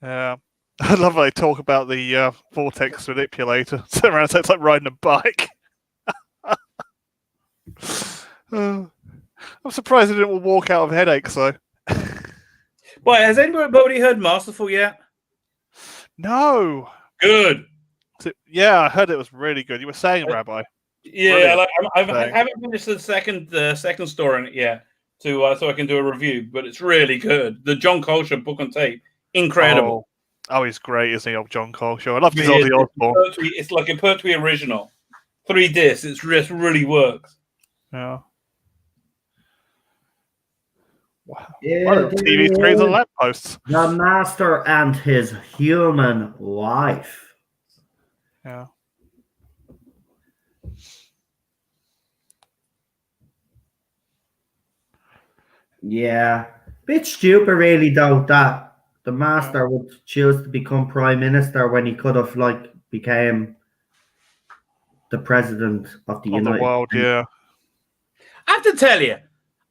Yeah. I love how they talk about the vortex manipulator. So around, so it's like riding a bike. I'm surprised they didn't walk out of headaches, though. Boy, has anybody heard Masterful yet? No. Good. Yeah, I heard it was really good. You were saying, Rabbi. Yeah, Brilliant. I Thanks. haven't finished the second story in it yet, so I can do a review. But it's really good. The John Coltrane book on tape, incredible. Oh, he's great, isn't he, old John Cole show? I love his It is. Ozzy Osbourne. It's like a Pertwee original, 3 discs. It just really works. Yeah. Wow. Yeah, What are TV screens and lampposts? The Master and his human wife. Yeah. Yeah. Bit stupid, really, though, that the Master would choose to become Prime Minister when he could have, became the President of the Of the United world, States. yeah. I have to tell you,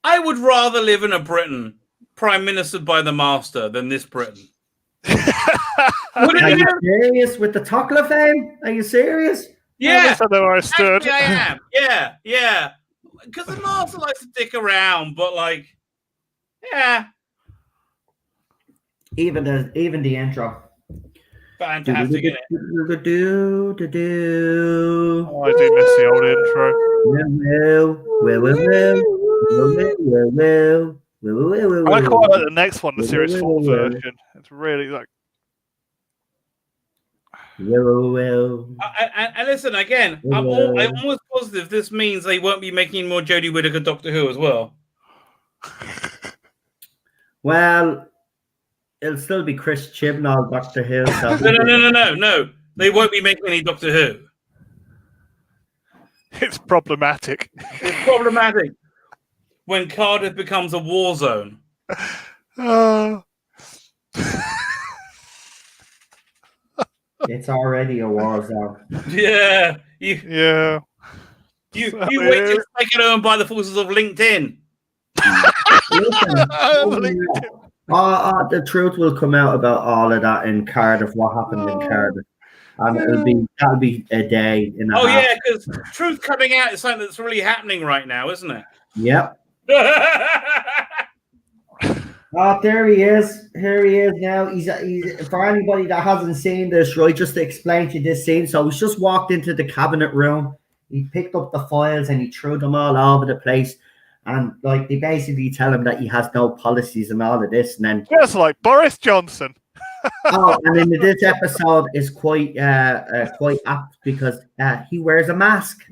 I would rather live in a Britain prime ministered by the Master than this Britain. Are you serious with the Tuckler fame? Are you serious? Yeah, I know where I stood. actually I am. Yeah. Because the Master likes to dick around, but yeah, Even the intro. fantastic. Isn't it? Oh, I do miss the old intro. Well. I quite like the next one, the Series 4 version. It's really like. And listen, again, I'm almost positive this means they won't be making more Jodie Whittaker Doctor Who as well. Well, it'll still be Chris Chibnall, Doctor Who. So No. They won't be making any Doctor Who. It's problematic. It's problematic when Cardiff becomes a war zone. It's already a war zone. Yeah. You Yeah. wait till it's taken over by the forces of LinkedIn. The truth will come out about all of that in Cardiff. What happened in Cardiff, and that'll be a day in a half. Yeah, because truth coming out is something that's really happening right now, isn't it? Yep. Oh, there he is. Here he is now. He's for anybody that hasn't seen this, right? Just to explain to you this scene. So he's just walked into the cabinet room. He picked up the files and he threw them all over the place. And like they basically tell him that he has no policies and all of this, and then just like Boris Johnson. and then this episode is quite apt because he wears a mask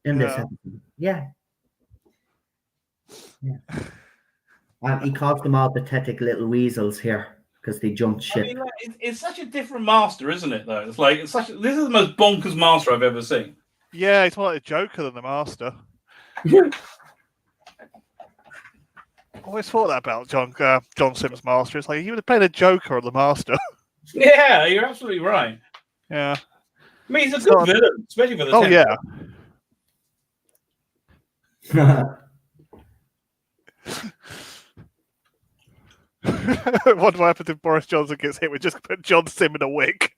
in this episode. Yeah. And he calls them all pathetic little weasels here because they jumped ship. I mean, it's such a different master, isn't it? Though it's like this is the most bonkers master I've ever seen. Yeah, he's more like a Joker than the Master. I always thought that about John Simm's Master. It's like he would have played a Joker or the Master. Yeah, you're absolutely right. Yeah. I mean, he's a good villain, especially for the. Oh yeah. What happens if Boris Johnson gets hit? We just put John Sim in a wig.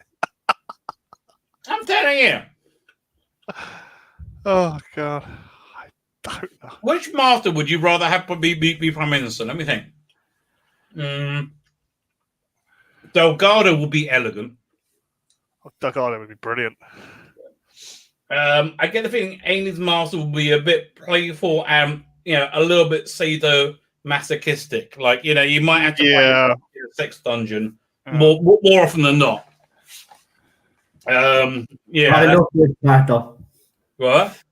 I'm telling you. Oh God. Don't know. Which master would you rather have be Prime Minister? Let me think. Delgado would be elegant. Delgado would be brilliant. I get the feeling Amy's master would be a bit playful and a little bit sadomasochistic. Like you might have to find a sex dungeon more often than not. I love this part though. What?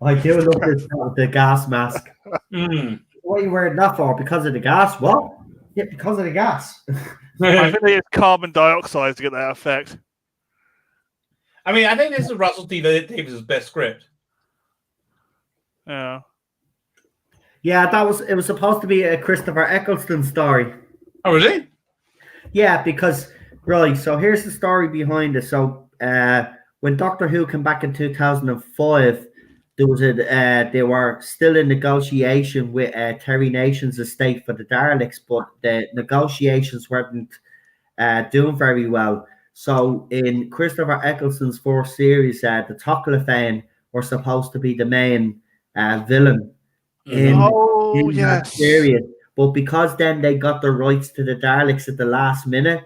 I do love this part, the gas mask. What are you wearing that for? Because of the gas? What? Yeah, because of the gas. I think they use carbon dioxide to get that effect. I mean, I think this is Russell T Davies' best script. Yeah. Yeah, it was supposed to be a Christopher Eccleston story. Oh, really? Yeah, because so here's the story behind it. So when Doctor Who came back in 2005, there was they were still in negotiation with Terry Nation's estate for the Daleks, but the negotiations weren't doing very well. So in Christopher Eccleston's fourth series, the Toclafane were supposed to be the main villain in that series. But because then they got the rights to the Daleks at the last minute,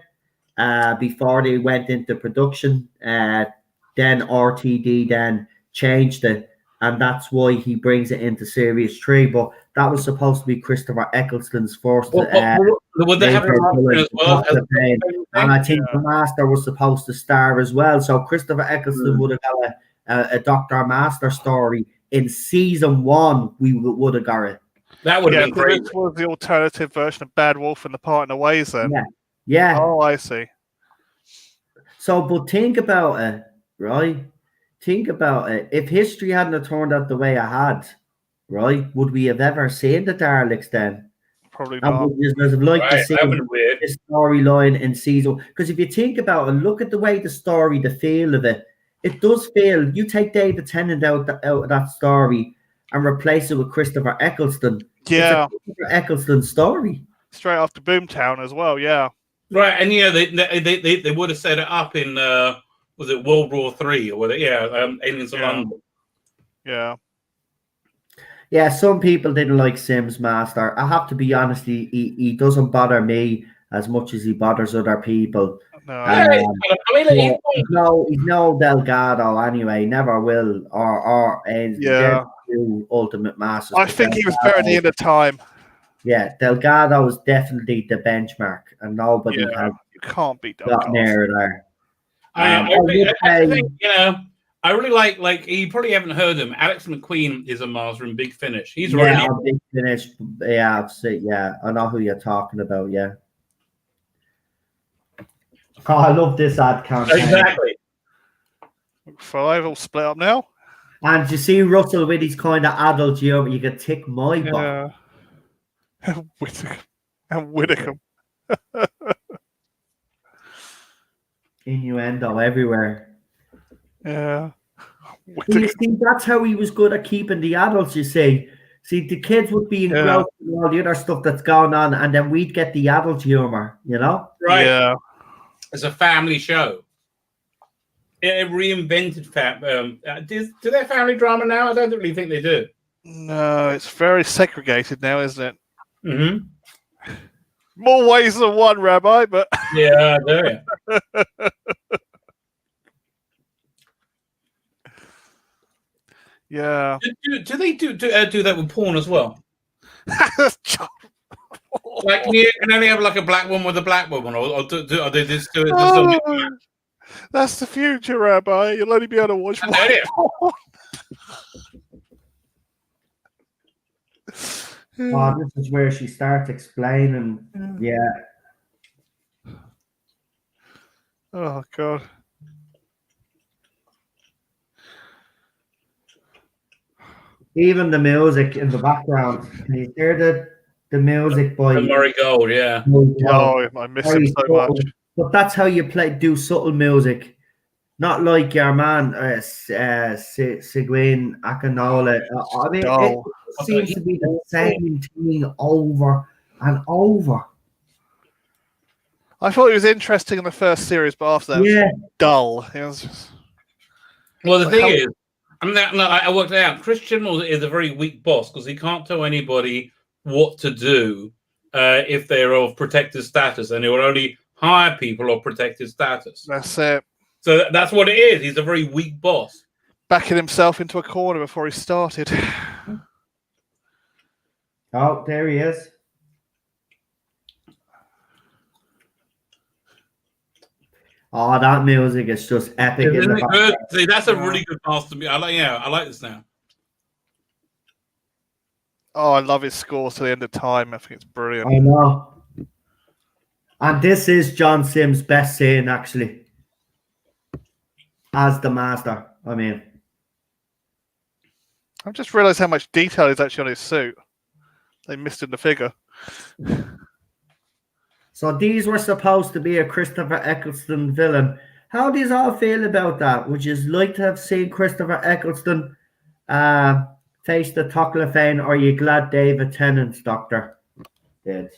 before they went into production, then RTD then changed it. And that's why he brings it into Series 3. But that was supposed to be Christopher Eccleston's first. Would they have as well? And I think the Master was supposed to star as well. So Christopher Eccleston would have got a Doctor Master story in Season 1. We would have got it. That would have been great. This was the alternative version of Bad Wolf and the Parting of Ways then. Yeah. Oh, I see. So, but think about it, right? Think about it. If history hadn't turned out the way it had, right, would we have ever seen the Daleks then? Probably not. I'd like to see this storyline in season. Because if you think about it, look at the way the story, the feel of it, it does feel. You take David Tennant out of that story and replace it with Christopher Eccleston. Yeah, it's a Christopher Eccleston story. Straight after Boomtown as well. Yeah. Right, and they would have set it up in. Was it World War III or whether Aliens of London? Yeah. Yeah, some people didn't like Sims Master. I have to be honest, he doesn't bother me as much as he bothers other people. No. He's no Delgado anyway, never will or Ultimate Masters. I think he was better at the end of time. Yeah, Delgado is definitely the benchmark, and nobody Yeah, has you can't beat got Delgado. near there. I would think, I really like you probably haven't heard him. Alex McQueen is a master in Big Finish. He's Yeah, really on Big Finish. Yeah, I've seen, yeah, I know who you're talking about. Yeah. Oh, I love this ad campaign. exactly. 5 all split up now. And you see Russell with his kind of adult humor, you could tick my box. Yeah. And Whittaker. Innuendo everywhere. Yeah. You see, that's how he was good at keeping the adults, you see. See, the kids would be engrossed in all the other stuff that's going on, and then we'd get the adult humor, you know? Right. Yeah. It's a family show. It reinvented do they have family drama now? I don't really think they do. No, it's very segregated now, isn't it? Mm-hmm. More ways than one, Rabbi, but Yeah, I do. yeah. Do they do that with porn as well? Like, can you only have like a black woman with a black woman, or do they just do it? Oh, that's the future, Rabbi. You'll only be able to watch one. Oh, this is where she starts explaining. Yeah. Oh, God. Even the music in the background. Can you hear the music by Murray Gold? Yeah. Oh, I miss him so much. But that's how you do subtle music. Not like your man, Seguin Akinola. I mean, it seems to be the same thing over and over. I thought it was interesting in the first series, but after that, it was dull. It was just... Well, the thing is, I worked it out. Chris Chibnall is a very weak boss because he can't tell anybody what to do if they're of protected status, and he will only hire people of protected status. That's it. So that's what it is. He's a very weak boss. Backing himself into a corner before he started. Oh, there he is. Oh, that music is just epic. Isn't it good? See, that's a really good pass to me. I like this now. Oh, I love his scores to the end of time. I think it's brilliant. I know. And this is John Sims' best scene, actually. As the master, I mean. I've just realised how much detail is actually on his suit. They missed in the figure. So these were supposed to be a Christopher Eccleston villain. How do you all feel about that? Would you like to have seen Christopher Eccleston face the Toclafane, or are you glad David Tennant's Doctor did?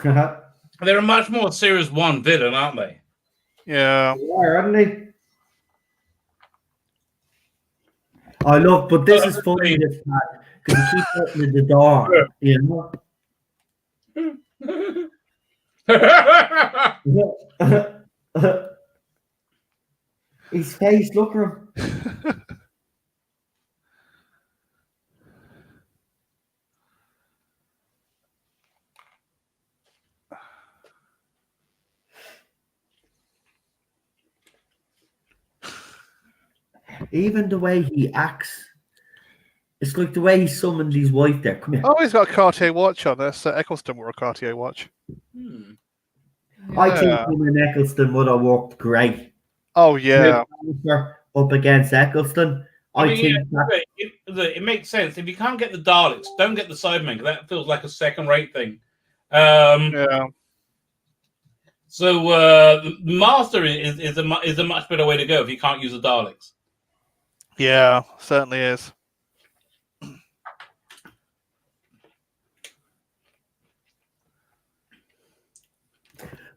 They're a much more Series 1 villain, aren't they? Yeah. They are, aren't they? I love, but this is funny, this part, because he keeps opening the door, you know? His face, look at him. Even the way he acts, it's like the way he summoned his wife there. Come here. Oh, he's got a Cartier watch on this. Eccleston wore a Cartier watch. I think him and Eccleston would have worked great. Oh, yeah. Up against Eccleston. I think it makes sense. If you can't get the Daleks, don't get the Cybermen, because that feels like a second-rate thing. Yeah. So the Master is a much better way to go if you can't use the Daleks. Yeah, certainly is.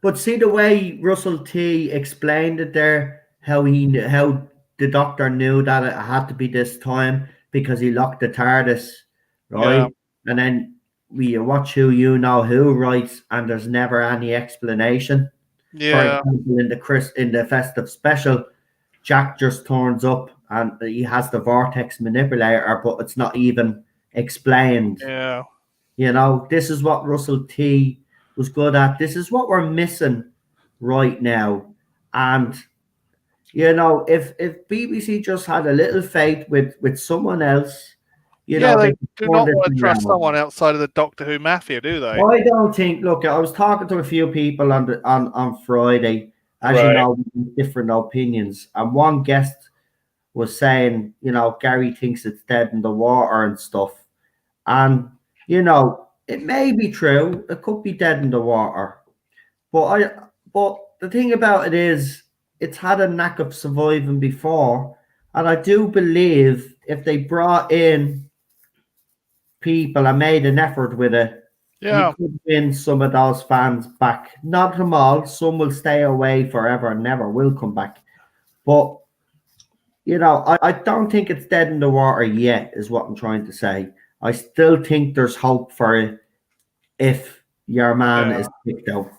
But see the way Russell T explained it there, how the Doctor knew that it had to be this time because he locked the TARDIS, right? Yeah. And then we watch Who You Know Who writes, and there's never any explanation. Yeah. For example, in the festive special, Jack just turns up and he has the vortex manipulator, but it's not even explained. Yeah. You know, this is what Russell T was good at. This is what we're missing right now. And you know, if BBC just had a little faith with someone else, you know, they could do turn not this want to trust around. someone outside of the Doctor Who mafia, do they? I don't think. Look, I was talking to a few people on Friday, as you Right. know, with different opinions, and one guest was saying, you know, Gary thinks it's dead in the water and stuff, and you know, it may be true. It could be dead in the water, but the thing about it is, it's had a knack of surviving before, and I do believe if they brought in people and made an effort with it, Yeah. you could win some of those fans back. Not them all. Some will stay away forever and never will come back. But, you know, I don't think it's dead in the water yet, is what I'm trying to say. I still think there's hope for it if your man Yeah. is kicked out.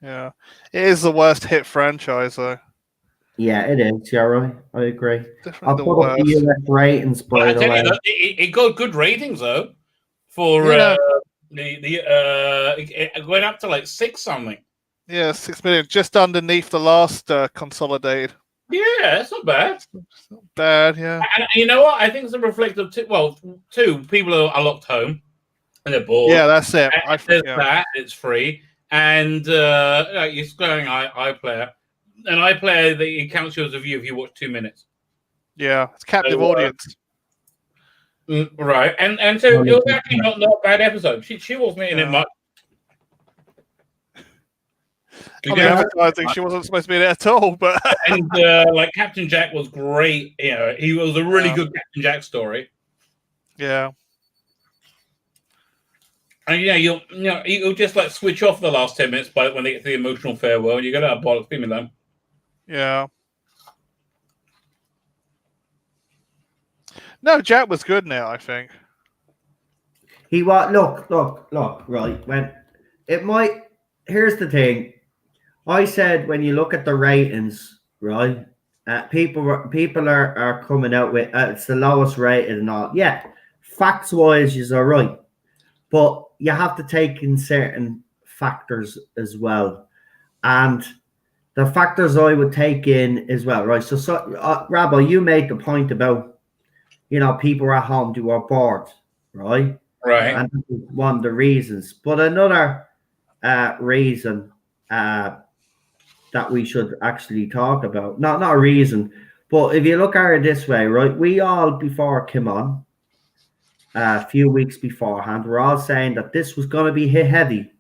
Yeah. It is the worst hit franchise, though. Yeah, it is. You're right. I agree. Definitely I'll the put up the worst. US ratings, But by I the tell way. you, though, it got good ratings though. For Yeah. it went up to like 6 something. Yeah, 6 million, just underneath the last consolidated. Yeah, that's not bad. It's not bad, yeah. And you know what? I think it's a reflective. Two people are locked home and they're bored. Yeah, that's it. And there's that. It's free, and it's going iPlayer, and iPlayer it counts you as a view if you watch 2 minutes. Yeah, it's captive So, audience. Right, and so it was actually not a bad episode. She wasn't in it much. I mean, advertising, she wasn't supposed to be in it at all, but And like Captain Jack was great. You know, he was a really good Captain Jack story. yeah. And you'll just like switch off the last 10 minutes when they get to the emotional farewell, and you go, "Oh bollocks, leave me alone." Yeah. No, Jack was good now, I think. He was look, right. When it might here's the thing. I said when you look at the ratings, right? People are coming out with it's the lowest rated and all. Yeah, facts wise, you're right, but you have to take in certain factors as well, and the factors I would take in as well, right? So Rabbi, you made the point about people are at home who are bored, right? Right. And that was one of the reasons, but another reason that we should actually talk about. Not a reason, but if you look at it this way, right? We all, before it came on, a few weeks beforehand, we're all saying that this was going to be hit heavy,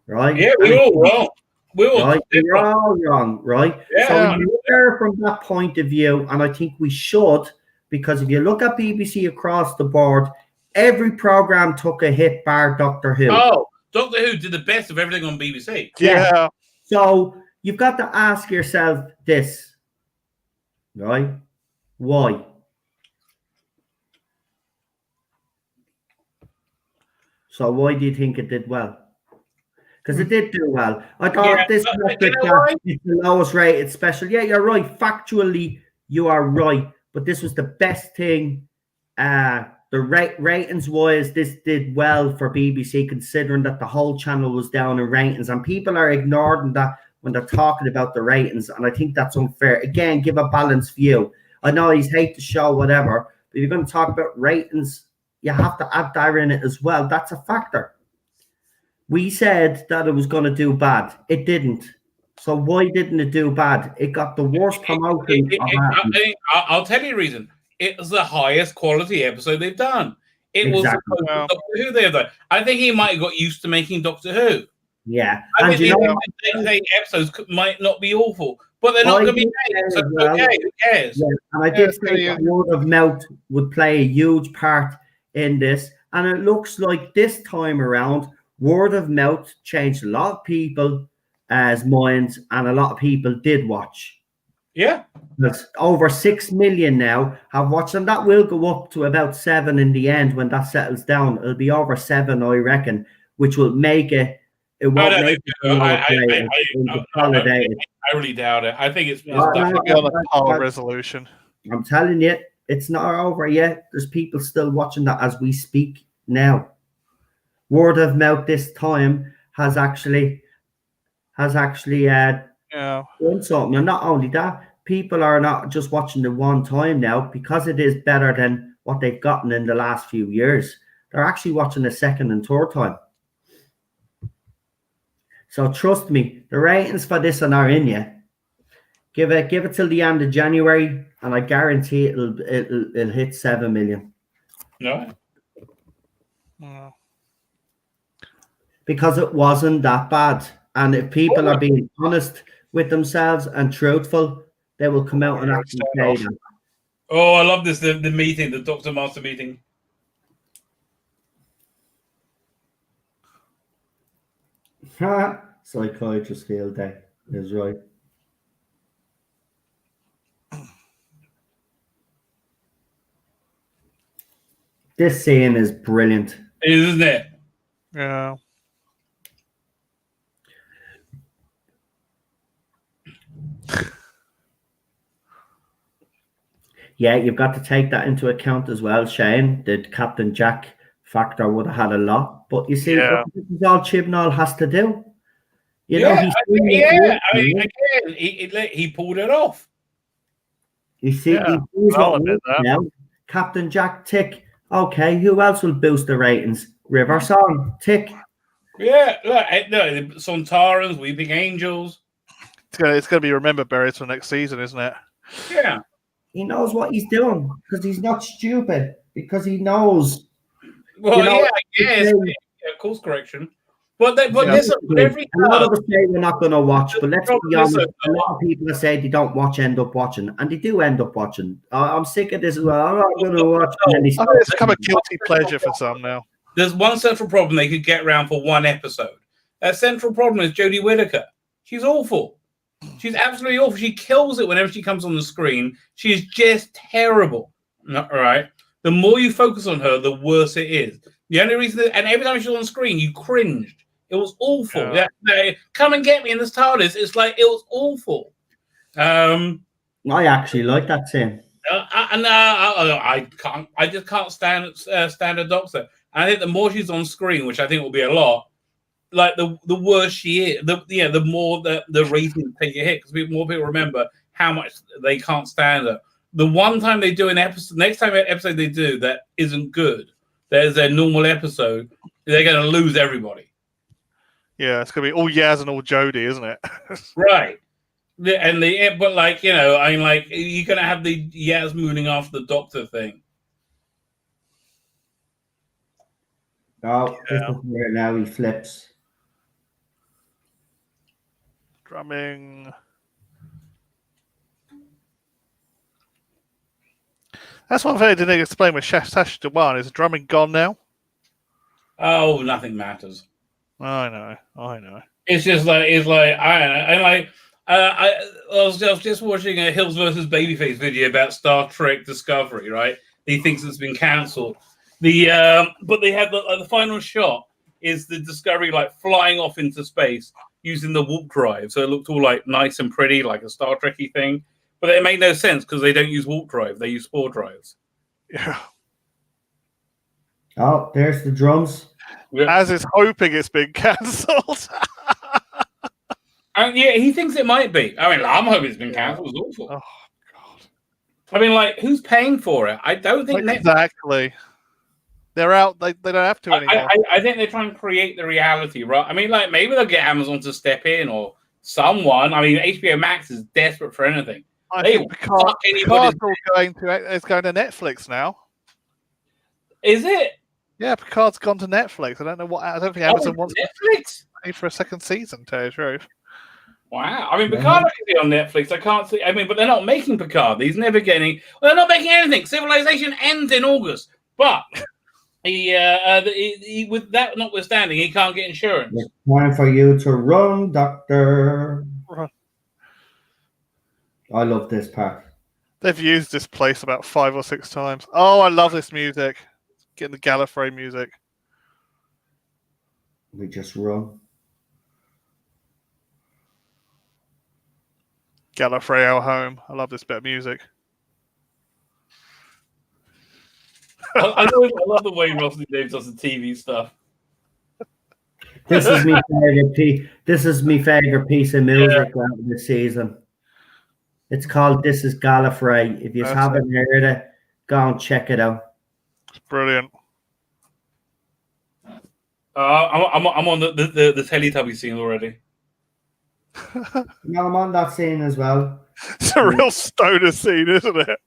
right? Yeah, we all wrong. We all right? We're all wrong, right? Yeah. So we look at it from that point of view, and I think we should, because if you look at BBC across the board, every program took a hit bar Doctor Who. Oh, Doctor Who did the best of everything on BBC. Yeah. So you've got to ask yourself this, right? Why? So why do you think it did well? Because it did do well. I thought this was the lowest rated special. Yeah, you're right. Factually, you are right. But this was the best thing. The ratings wise, this did well for BBC, considering that the whole channel was down in ratings, and people are ignoring that when they're talking about the ratings, and I think that's unfair. Again, give a balanced view. I know he's hate the show, whatever, but if you're going to talk about ratings, you have to add that in it as well. That's a factor. We said that it was going to do bad. It didn't. So why didn't it do bad? It got the worst promotion. I'll tell you the reason. It was the highest quality episode they've done. It was Doctor Who they've done. I think he might have got used to making Doctor Who. Yeah. I think the episodes might not be awful, but they're not going to be made. So okay, who cares? Yeah. And I did think that word of mouth would play a huge part in this. And it looks like this time around, word of mouth changed a lot of people's minds, and a lot of people did watch. Yeah. There's over 6 million now have watched, and that will go up to about 7 in the end when that settles down. It'll be over 7, I reckon, which will make it. It won't make it consolidated. I really doubt it. I think it's on a power resolution. I'm telling you, it's not over yet. There's people still watching that as we speak now. Word of mouth this time has actually Yeah. done something. And not only that, people are not just watching the one time now because it is better than what they've gotten in the last few years. They're actually watching the second and third time. So trust me, the ratings for this one are in you. Give it till the end of January, and I guarantee it'll hit 7 million. No. Yeah. Because it wasn't that bad. And if people are being honest with themselves and truthful, they will come out and actually say that. Oh, I love this, the meeting, the Dr. Master meeting. Psychiatrist field day is right. This scene is brilliant. It is, isn't it? Yeah. Yeah, you've got to take that into account as well, Shane. The Captain Jack factor would have had a lot. But you see, Yeah. this is all Chibnall has to do. You know, Yeah, he's I mean, again, he pulled it off. You see, Yeah, he sees I'll what admit that. now. Captain Jack, tick. Okay, who else will boost the ratings? River Song, tick. Yeah, look, the Sontarans, Weeping Angels. It's gonna be remembered, Barry, till next season, isn't it? Yeah. He knows what he's doing because he's not stupid. Because he knows. Well, You know, yeah, I guess. Yeah, course correction. But Yeah. listen, every A lot of us say we're not going to watch, but let's be honest. Listen, A lot of people that say they don't watch end up watching, and they do end up watching. I'm sick of this as well. I'm not going to watch. And then they I stop. think it's become a guilty pleasure for some now. there's one central problem they could get around for one episode. That central problem is Jodie Whittaker. She's awful. She's absolutely awful. She kills it whenever she comes on the screen. She's just terrible. All right. The more you focus on her, the worse it is. The only reason, and every time she's on screen, you cringed. It was awful. Yeah. Come and get me in this TARDIS. It's like it was awful. I actually like that scene. I can't. I just can't stand a Doctor. And I think the more she's on screen, which I think will be a lot, like the worse she is. The more the ratings take a hit because more people remember how much they can't stand her. The one time they do an episode, next time episode they do that isn't good, there's their normal episode, they're going to lose everybody. Yeah, it's gonna be all Yaz and all Jodie, isn't it? Right. But like, I mean, like, you're going to have the Yaz mooning after the Doctor thing. Oh, this is where now he flips. Drumming. That's one thing I didn't explain with Sash Dewan. Is drumming gone now? Oh, nothing matters. I know. It's just like, I don't know. And like, I was just watching a Hills versus Babyface video about Star Trek Discovery, right? He thinks it's been cancelled. But they have the final shot is the Discovery like flying off into space using the warp drive, so it looked all like nice and pretty, like a Star Trekky thing. But it made no sense because they don't use warp drive; they use spore drives. Yeah. Oh, there's the drums. As is hoping it's been cancelled. Yeah, he thinks it might be. I mean, I'm hoping it's been cancelled. It was awful. Oh God! I mean, like, who's paying for it? I don't think Netflix. Exactly. They're out. They don't have to anymore. I think they're trying to create the reality, right? I mean, like, maybe they'll get Amazon to step in or someone. I mean, HBO Max is desperate for anything. I think Picard's all going to Netflix now. Is it? Yeah, Picard's gone to Netflix. I don't know what. I don't think Amazon wants Netflix to pay for a second season. To tell you the truth. Wow. I mean, Picard is on Netflix. I can't see. I mean, but they're not making Picard. He's never getting. Well, they're not making anything. Civilization ends in August, but he with that notwithstanding, he can't get insurance. It's time for you to run, Doctor. Run. I love this part. They've used this place about 5 or 6 times. Oh, I love this music. Getting the Gallifrey music. We just run. Gallifrey our home. I love this bit of music. I love the way Rossi Davis does the TV stuff. This is my favorite piece. This is my favorite piece of music out of the season. It's called "This Is Gallifrey." If you haven't heard it, go and check it out. It's brilliant. I'm on the Teletubby scene already. No, I'm on that scene as well. It's a real stoner scene, isn't it?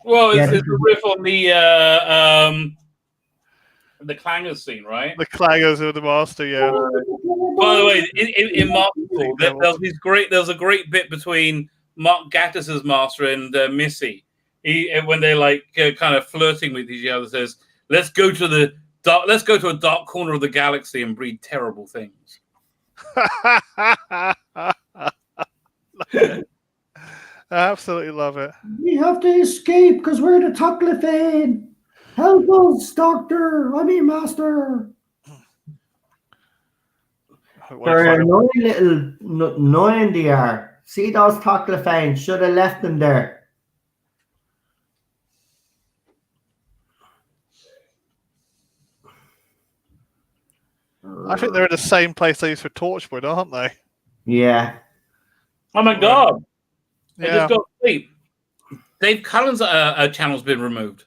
Well, Yeah, it's a riff on the Clangers scene, right? The clangers of the master, yeah. By the way, in Masterful, there's a great bit between Mark Gatiss' master and Missy. When they're like kind of flirting with each other, says, "Let's go to a dark corner of the galaxy and breed terrible things." I absolutely love it. We have to escape because we're the Toclafane. Help us, Doctor. I mean, Master. They're annoying little annoying they are. See those Toclafane? Should have left them there. I think they're in the same place they used for Torchwood, aren't they? Yeah. Oh my god! I Yeah. just got sleep. Dave Cullen's channel's been removed.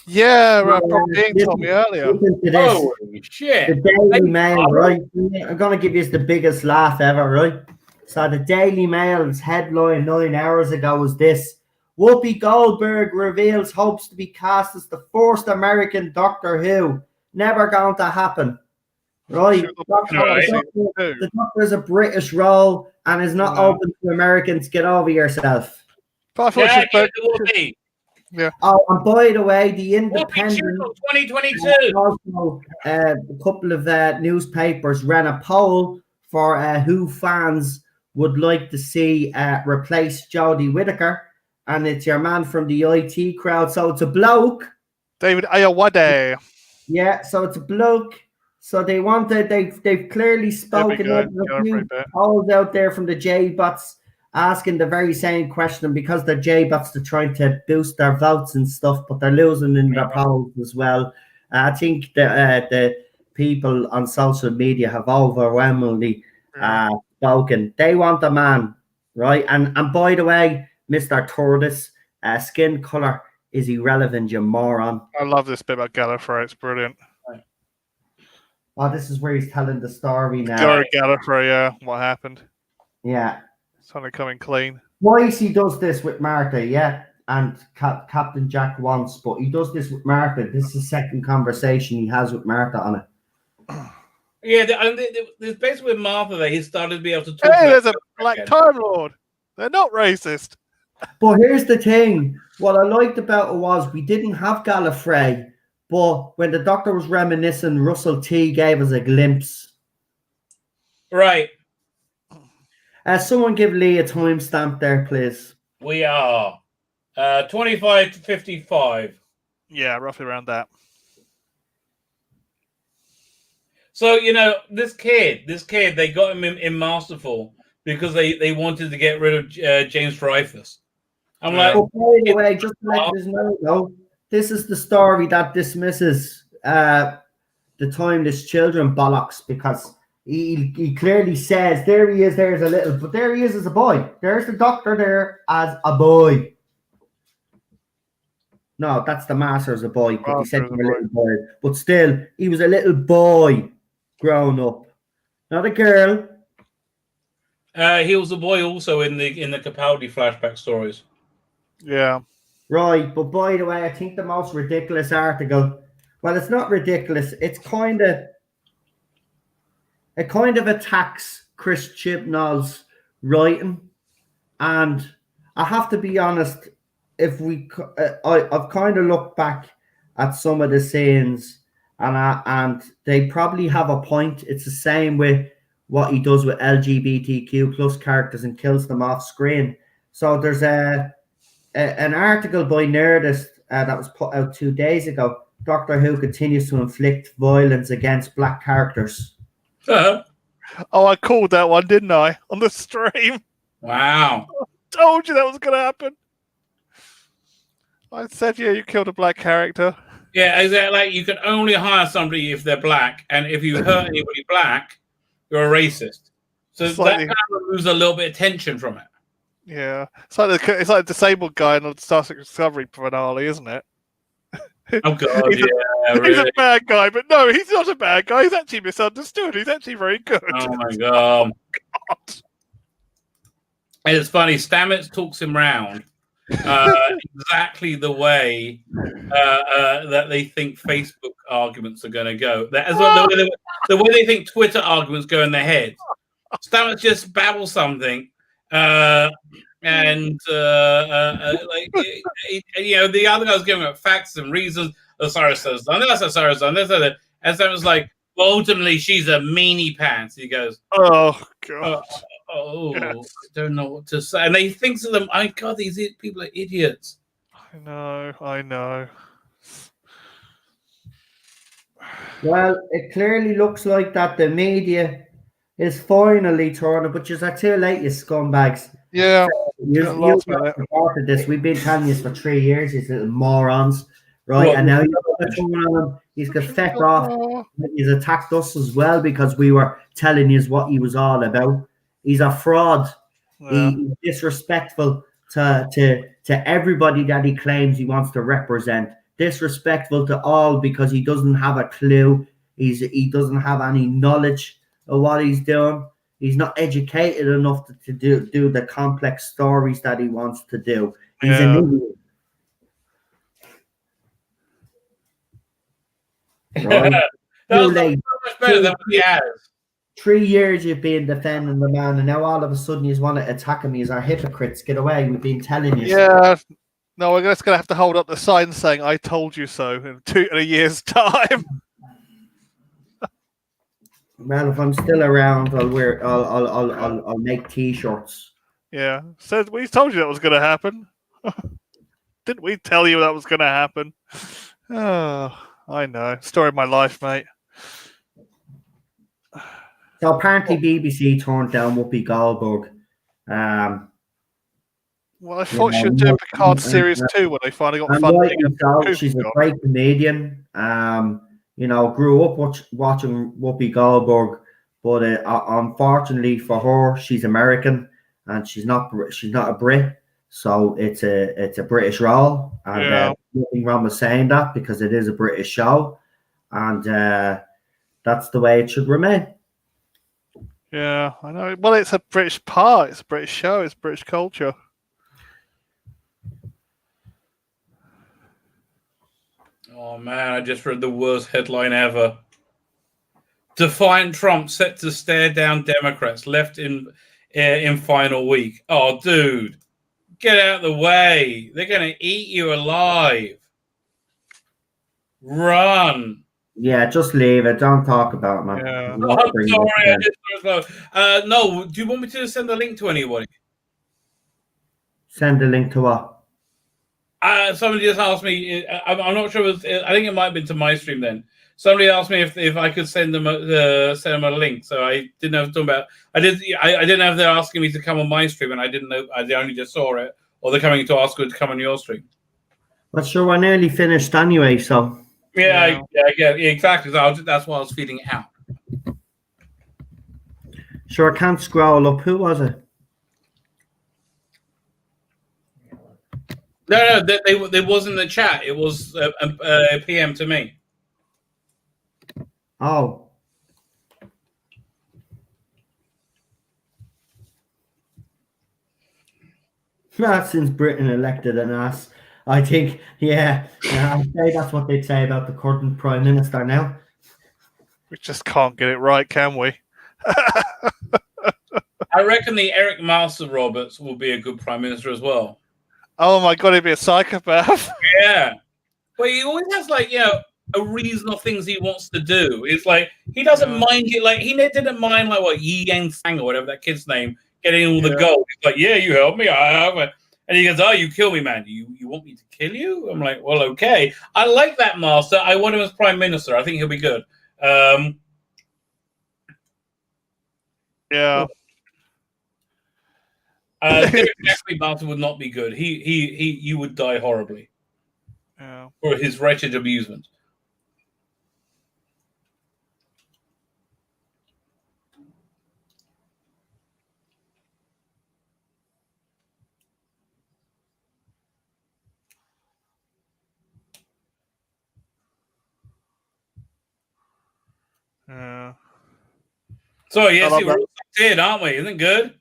Yeah, Bob Dean told me earlier. Listen to this. Holy shit! The Daily Mail, right? I'm going to give you the biggest laugh ever, right? So the Daily Mail's headline 9 hours ago was this: Whoopi Goldberg reveals hopes to be cast as the first American Doctor Who. Never going to happen. Right? The Doctor is a British role and is not open to Americans. Get over yourself. But I thought Whoopi. Oh, and by the way, the Whoopi Independent, 2022. also a couple of newspapers ran a poll for who fans would like to see replace Jodie Whittaker, and it's your man from the IT crowd. So it's a bloke. David Ayawade. Yeah, so it's a bloke. So they wanted. They've clearly spoken. There's a few polls out there from the J-bots asking the very same question, because the J-bots are trying to boost their votes and stuff, but they're losing in their polls as well. I think the people on social media have overwhelmingly spoken. They want a man, right? And by the way, Mr. Tortoise, skin color is irrelevant, you moron. I love this bit about Gallifrey. It's brilliant. Oh, this is where he's telling the story now. Gary Gallifrey, yeah. What happened? Yeah. Something coming clean. Twice he does this with Martha, yeah, and Captain Jack once, but he does this with Martha. This is the second conversation he has with Martha on it. Yeah, there's basically with Martha that he started to be able to talk. Hey, there's a Black Time Lord. They're not racist. But here's the thing. What I liked about it was we didn't have Gallifrey, but when the Doctor was reminiscing, Russell T gave us a glimpse. Right. Someone give Lee a timestamp there, please. We are 25 to 55. Yeah, roughly around that. So, you know, this kid, they got him in Masterful because they wanted to get rid of James Dreyfus. I'm like, by the way, just to let you know, though, this is the story that dismisses the timeless children bollocks, because he clearly says there he is, there's a little, but there he is as a boy. There's the Doctor there as a boy. No, that's the Master as a boy, but he said he was a little boy. But still, he was a little boy grown up, not a girl. he was a boy also in the Capaldi flashback stories. Yeah. Right, but by the way, I think the most ridiculous article, well, it's not ridiculous, it kind of attacks Chris Chibnall's writing, and I have to be honest, if I've kind of looked back at some of the scenes, and they probably have a point. It's the same with what he does with LGBTQ plus characters and kills them off screen. So there's an article by Nerdist that was put out 2 days ago. Doctor Who continues to inflict violence against black characters. Uh-huh. Oh, I called that one, didn't I? On the stream. Wow. I told you that was going to happen. I said, yeah, you killed a black character. Yeah, exactly. Like you can only hire somebody if they're black, and if you hurt anybody black, you're a racist. So Slightly- that kind of loses a little bit of tension from it. Yeah, it's like a disabled guy in the Star Trek Discovery finale, isn't it? Oh god, He's a- yeah, He's really. a bad guy, but no, he's not a bad guy. He's actually misunderstood. He's actually very good. Oh my god. And it's funny, Stamets talks him round exactly the way that they think Facebook arguments are going to go. That is what the way they think Twitter arguments go in their head. Stamets just babbles something, like you know, the other guy's giving up facts and reasons. Osiris has done this. Osiris has done this. And Stamets like, well, ultimately, she's a meanie pants. He goes, Oh god. I don't know what to say. And they think to them, "My God, these people are idiots." I know. Well, it clearly looks like that the media is finally turning, but you're too late, you scumbags. Yeah. You last minute. supported this. We've been telling you for 3 years, these little morons, right? Well, and now you're turning on him. He's got feck off. He's attacked us as well because we were telling you what he was all about. He's a fraud. Yeah. He's disrespectful to everybody that he claims he wants to represent. Disrespectful to all because he doesn't have a clue. He doesn't have any knowledge of what he's doing. He's not educated enough to do the complex stories that he wants to do. He's an idiot. Right? That was Too late. much better than what he has. 3 years you've been defending the man, and now all of a sudden you want to attack him. He's our hypocrites. Get away. We've been telling you. Yeah. No, we're just going to have to hold up the sign saying "I told you so" in a year's time. Well, if I'm still around, I'll make T-shirts. Yeah. Said we told you that was going to happen. Didn't we tell you that was going to happen? Oh, I know. Story of my life, mate. So apparently BBC turned down Whoopi Goldberg. Well, I thought she was doing Picard Series 2 when they finally got And funding. rightly so, she's a great comedian. You know, grew up watching Whoopi Goldberg, but unfortunately for her, she's American and she's not a Brit, so it's a British role, and nothing wrong with saying that because it is a British show, and that's the way it should remain. Yeah, I know. Well, it's a British part. It's a British show. It's British culture. Oh man, I just read the worst headline ever. Defiant Trump set to stare down Democrats left in final week. Oh, dude, get out of the way. They're going to eat you alive. Run. Yeah, just leave it. Don't talk about it, man. Yeah. Don't I'm bring it sorry. up. No, do you want me to send a link to anybody? Send a link to what? Somebody just asked me. I'm not sure. I think it might have been to my stream then. Somebody asked me if I could send them a link. So I didn't know what talking about. I didn't know if they're asking me to come on my stream, and I didn't know. I only just saw it, or they're coming to ask me to come on your stream. Well, sure, we're nearly finished anyway, so. Yeah, exactly. So that's why I was feeding it out. Sure, I can't scroll up. Who was it? No, they wasn't in the chat. It was a PM to me. Oh. Since Britain elected an ass, I think, I'd say that's what they'd say about the current Prime Minister now. We just can't get it right, can we? I reckon the Eric Master Roberts will be a good Prime Minister as well. Oh my god, he'd be a psychopath. Yeah. But he always has, like, a reason of things he wants to do. It's like, he doesn't mind it. Like, he didn't mind, like, what, Yi Yang Fang or whatever that kid's name, getting all the gold. He's like, yeah, you helped me. I have it. And he goes, oh, you kill me, man. You want me to kill you? I'm like, well, okay. I like that master. I want him as Prime Minister. I think he'll be good. Yeah. Derek Jeffrey Master would not be good. You would die horribly. Yeah. for his wretched amusement. Yeah. So yes, love we're that. all sucked in, aren't we? Isn't it good?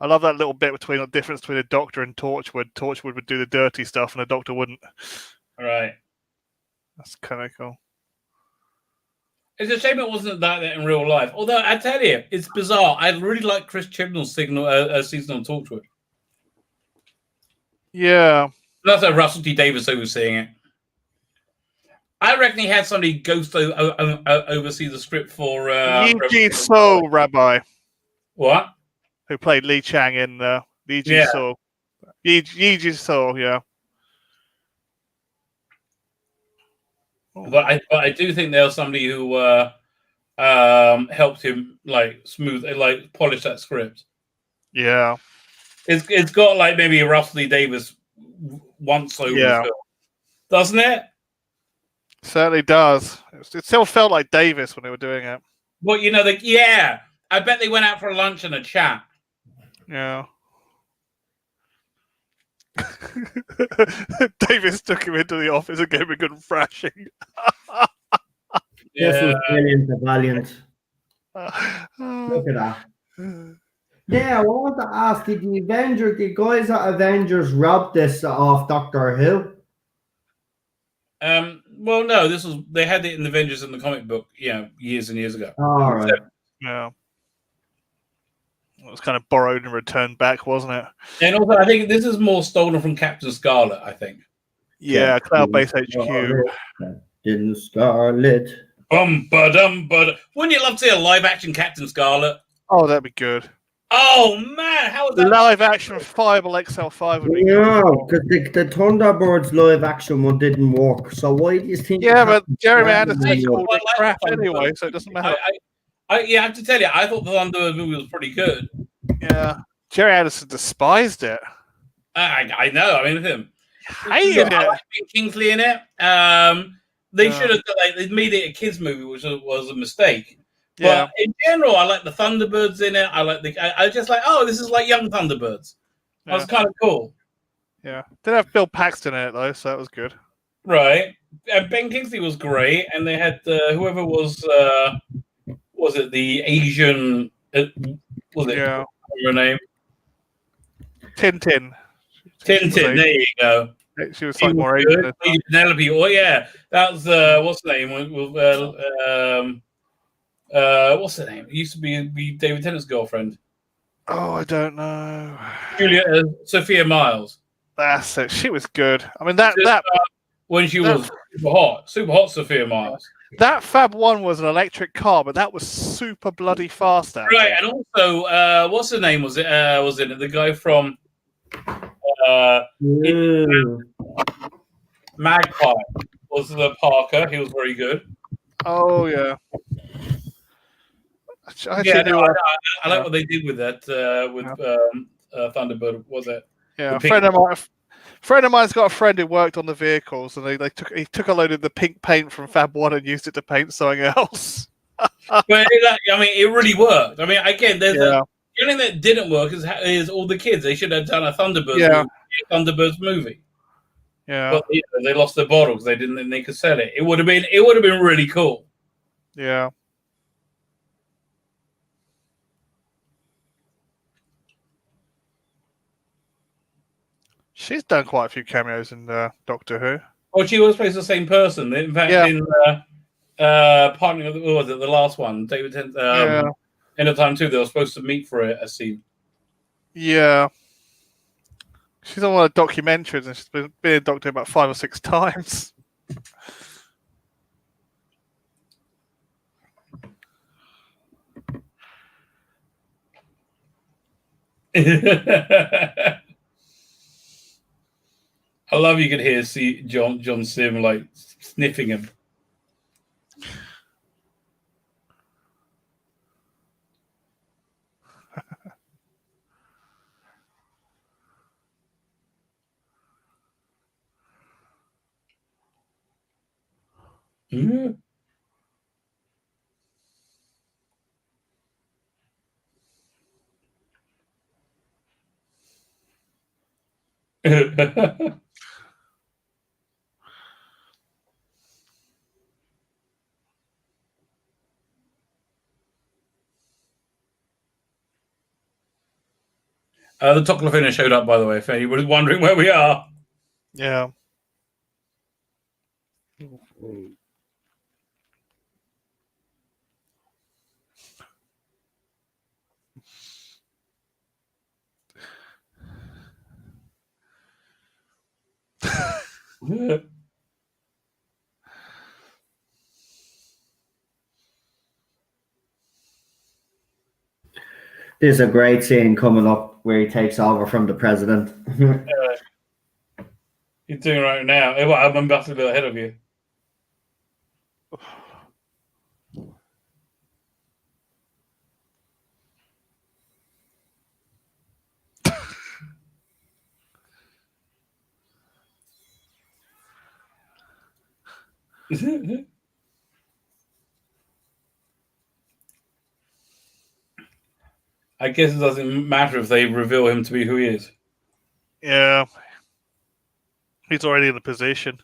I love that little bit between the difference between a Doctor and Torchwood. Torchwood would do the dirty stuff, and a Doctor wouldn't. All right. That's kind of cool. It's a shame it wasn't that in real life. Although I tell you, it's bizarre. I really like Chris Chibnall's season on Torchwood. Yeah. That's a Russell T Davies who was saying it. I reckon he had somebody ghost oversee the script for Yi So, Rabbi, what? who played Li Chang in Yi Ji Yeah. So. Yi Ji So, yeah. But I do think there was somebody who helped him polish that script. Yeah. It's got like maybe a Russell T Davies once over Yeah. film, doesn't it? Certainly does. It still felt like Davis when they were doing it. Well, you know, yeah. I bet they went out for a lunch and a chat. Yeah. Davis took him into the office and gave him a good thrashing. This was brilliant, the Valiant. Uh, Look at that. Yeah, I want to ask, did the guys at Avengers rob this off Doctor Who? Well, no, they had it in the Avengers in the comic book, years and years ago. All right. yeah. It was kind of borrowed and returned back, wasn't it? And also, I think this is more stolen from Captain Scarlet, I think. Yeah, Cloud-based HQ. Captain Scarlet. Wouldn't you love to see a live-action Captain Scarlet? Oh, that'd be good. Oh, man, how would that... Live-action Fireball XL5 would be No, good. because the Thunderbirds live action one didn't work. So why do you think? Yeah, but Jeremy Captain Anderson Scarlet called it crap anyway, so it doesn't matter. I have to tell you, I thought the Thunderbird movie was pretty good. Yeah. Jerry Anderson despised it. I know. I mean, with him, Hated I it. like Ben Kingsley in it. They should have they made it a kids movie, which was a mistake. Yeah. But in general, I like the Thunderbirds in it. I just like, oh, this is like young Thunderbirds. That was kind of cool. Yeah. Did have Bill Paxton in it though, so that was good. Right. And Ben Kingsley was great, and they had whoever was it the Asian? Was it? Yeah. Her name? Tintin. Tintin. There you go. She was like more Asian. Penelope. Oh yeah, that was what's the name? What's the name? It used to be David Tennant's girlfriend. Oh, I don't know. Sophia Miles. That's it. She was good. I mean that when she was super hot Sophia Miles. That Fab One was an electric car, but that was super bloody fast. Right, and also what's the name? Was it the guy from Magpie? Was the Parker? He was very good. Oh yeah. I like what they did with that Thunderbird. Was it? Yeah, a friend of mine's got a friend who worked on the vehicles, and he took a load of the pink paint from Fab One and used it to paint something else. But it really worked. I mean, again, the only thing that didn't work is all the kids. They should have done a Thunderbirds movie. Yeah, but they lost their bottles. They didn't think they could sell it. It would have been really cool. Yeah. She's done quite a few cameos in Doctor Who. Oh, she was supposed to be the same person. In fact, in Partnering of what was it, the last one, David Tennant, End of Time 2, they were supposed to meet for a scene. Yeah. She's on one of the documentaries, and she's been in Doctor about 5 or 6 times. I love you could hear John Sim like sniffing him. Mhm. The Toclafina showed up, by the way, if anyone was wondering where we are. Yeah. There's a great scene coming up where he takes over from the president. You're doing right now. I'm about to go ahead of you. I guess it doesn't matter if they reveal him to be who he is. Yeah. He's already in the position.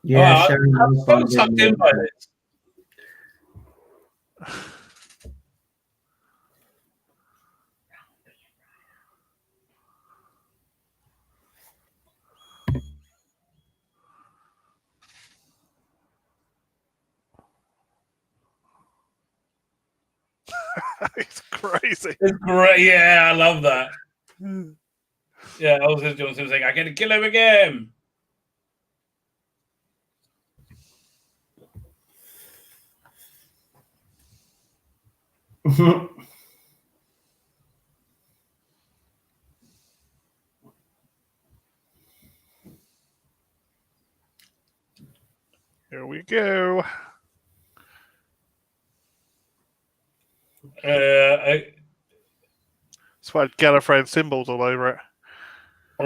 Yeah, Oh, Sharon I'm was so gonna sucked be in by this. It's crazy. It's great. Yeah, I love that. Yeah, I was just doing something. I get to kill him again. Here we go. Right. It's had Gallifreyan symbols all over it. I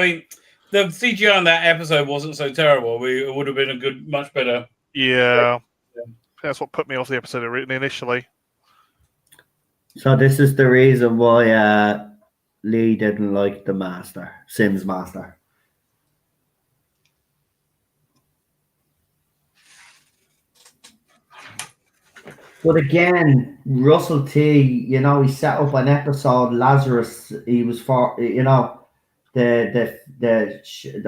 mean, the CGI on that episode wasn't so terrible. It would have been a much better. Yeah. That's what put me off the episode initially. So this is the reason why Lee didn't like the Master, Sims Master. But again, Russell T, he set up an episode, Lazarus, he was for, the